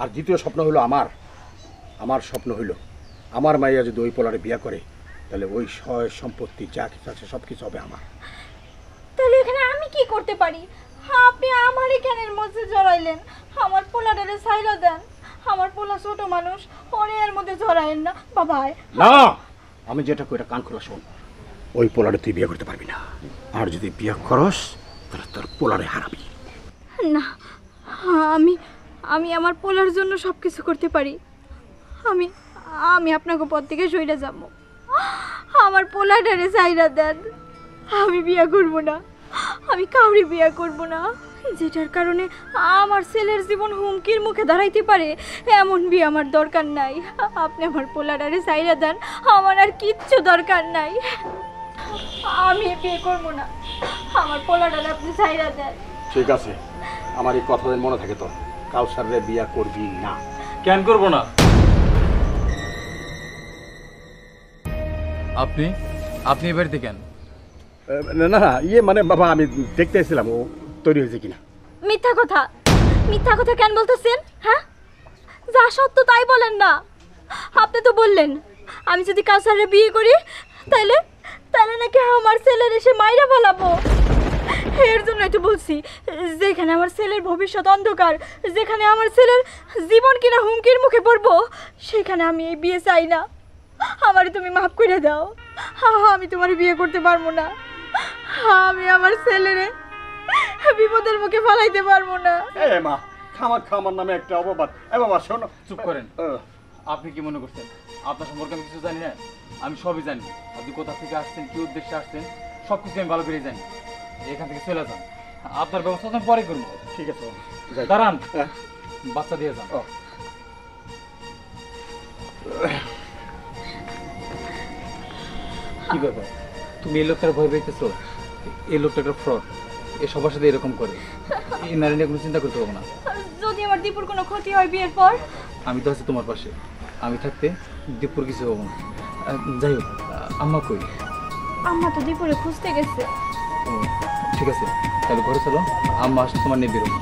আর দ্বিতীয় স্বপ্ন হইল আমার স্বপ্ন হইল আমার মাইয়া যদি ওই পোলারে বিয়ে করে তাহলে ওই সয় সম্পত্তি যা কিছু আছে সব কিছু হবে আমার। তাহলে এখানে আমি কি করতে পারি? আপনি আমারই কেনের মধ্যে জড়াইলেন। আমার পোলাটারে ছাইরা দেন। আমার পোলা ছোট মানুষ, ওরে এর মধ্যে জড়াইলেন না বাবা। না, আমি যেটা কইরা কান খোলা শোন, ওই পোলারে তুই বিয়ে করতে পারবি না। আর যদি বিয়ে করস তাহলে তোর পোলারে হারাবি। না, আমি আমি আমার পোলার জন্য সব কিছু করতে পারি। আমি আমি আপনাকে পথ থেকে সইরা যাব। আমার পোলাটারে ছাইরা দেন। আমি বিয়ে করব না, আমি কাউরি বিয়ে করব না, যেটার কারণে আমার ছেলের জীবন হুমকির মুখে দাঁড়াইতে পারে এমন বিয়ে আমার দরকার নাই। আপনি আমার পোলাটারে ছাইরা দেন, আমার আর কিচ্ছু দরকার নাই। আমি বিয়ে করব না, আমার পোলাটারে আপনি ছাইরা দেন। ঠিক আছে, আমার এই কথা মনে থাকে তোর, কাউসারে বিয়ে করবি না। কেন করব না? আপনি আপনি এই বাড়িতে কেন? না না, ইয়ে মানে বাবা আমি দেখতে এসেছিলাম ও তৈরি হয়েছে কিনা। মিথ্যা কথা, মিথ্যা কথা কেন বলতেছেন? হ্যাঁ, যা সত্য তাই বলেন না। আপনি তো বললেন আমি যদি কাউসারে বিয়ে করি তাহলে তাহলে নাকি আমার ছেলের এসে মাইরা ফেলাবো। এর জন্যই তো বলছি, যেখানে আমার ছেলের ভবিষ্যৎ অন্ধকার, যেখানে আমার ছেলের জীবন কিনা হুমকির মুখে পড়বো, সেখানে আমি এই বিয়ে চাই না। আমারে তুমি মাফ করে দাও। আমি তোমার বিয়ে করতে পারবো না। আমি আমার ছেলেরে বিপদের মুখে ফেলাইতে পারবো না। এ মা, আমার নামে একটা অপবাদ। এ বাবা শোনো। চুপ করেন। আপনি কি মনে করছেন আপনার সম্পর্কে আমি কিছু জানি না? আমি সবই জানি। আপনি কোথা থেকে আসছেন, কি উদ্দেশ্যে আসছেন, সব কিছু আমি ভালো করে জানি। এখান থেকে চলে যান, আপনার ব্যবস্থা তো আমি পরে করবো। ঠিক আছে দাঁড়ান, বাচ্চা দিয়ে যান। কি ব্যাপার, তুমি এই লোকটার ভয় পেয়েছো? এই লোকটা একটা ফ্রড, এ সবার সাথে এরকম করে। এই নারী নিয়ে কোনো চিন্তা করতে পারবো না। যদি আমার দীপুর কোনো ক্ষতি হয় বিয়ের পর? আমি তো আছি তোমার পাশে, আমি থাকতে দীপুর কিছু হবো না। যাই হোক, আম্মা কই? আম্মা তো দীপুরে খুঁজতে গেছে। ঠিক আছে, তাহলে ঘরে চলো, আম্মা আসলে তোমার নিয়ে বেরোবো।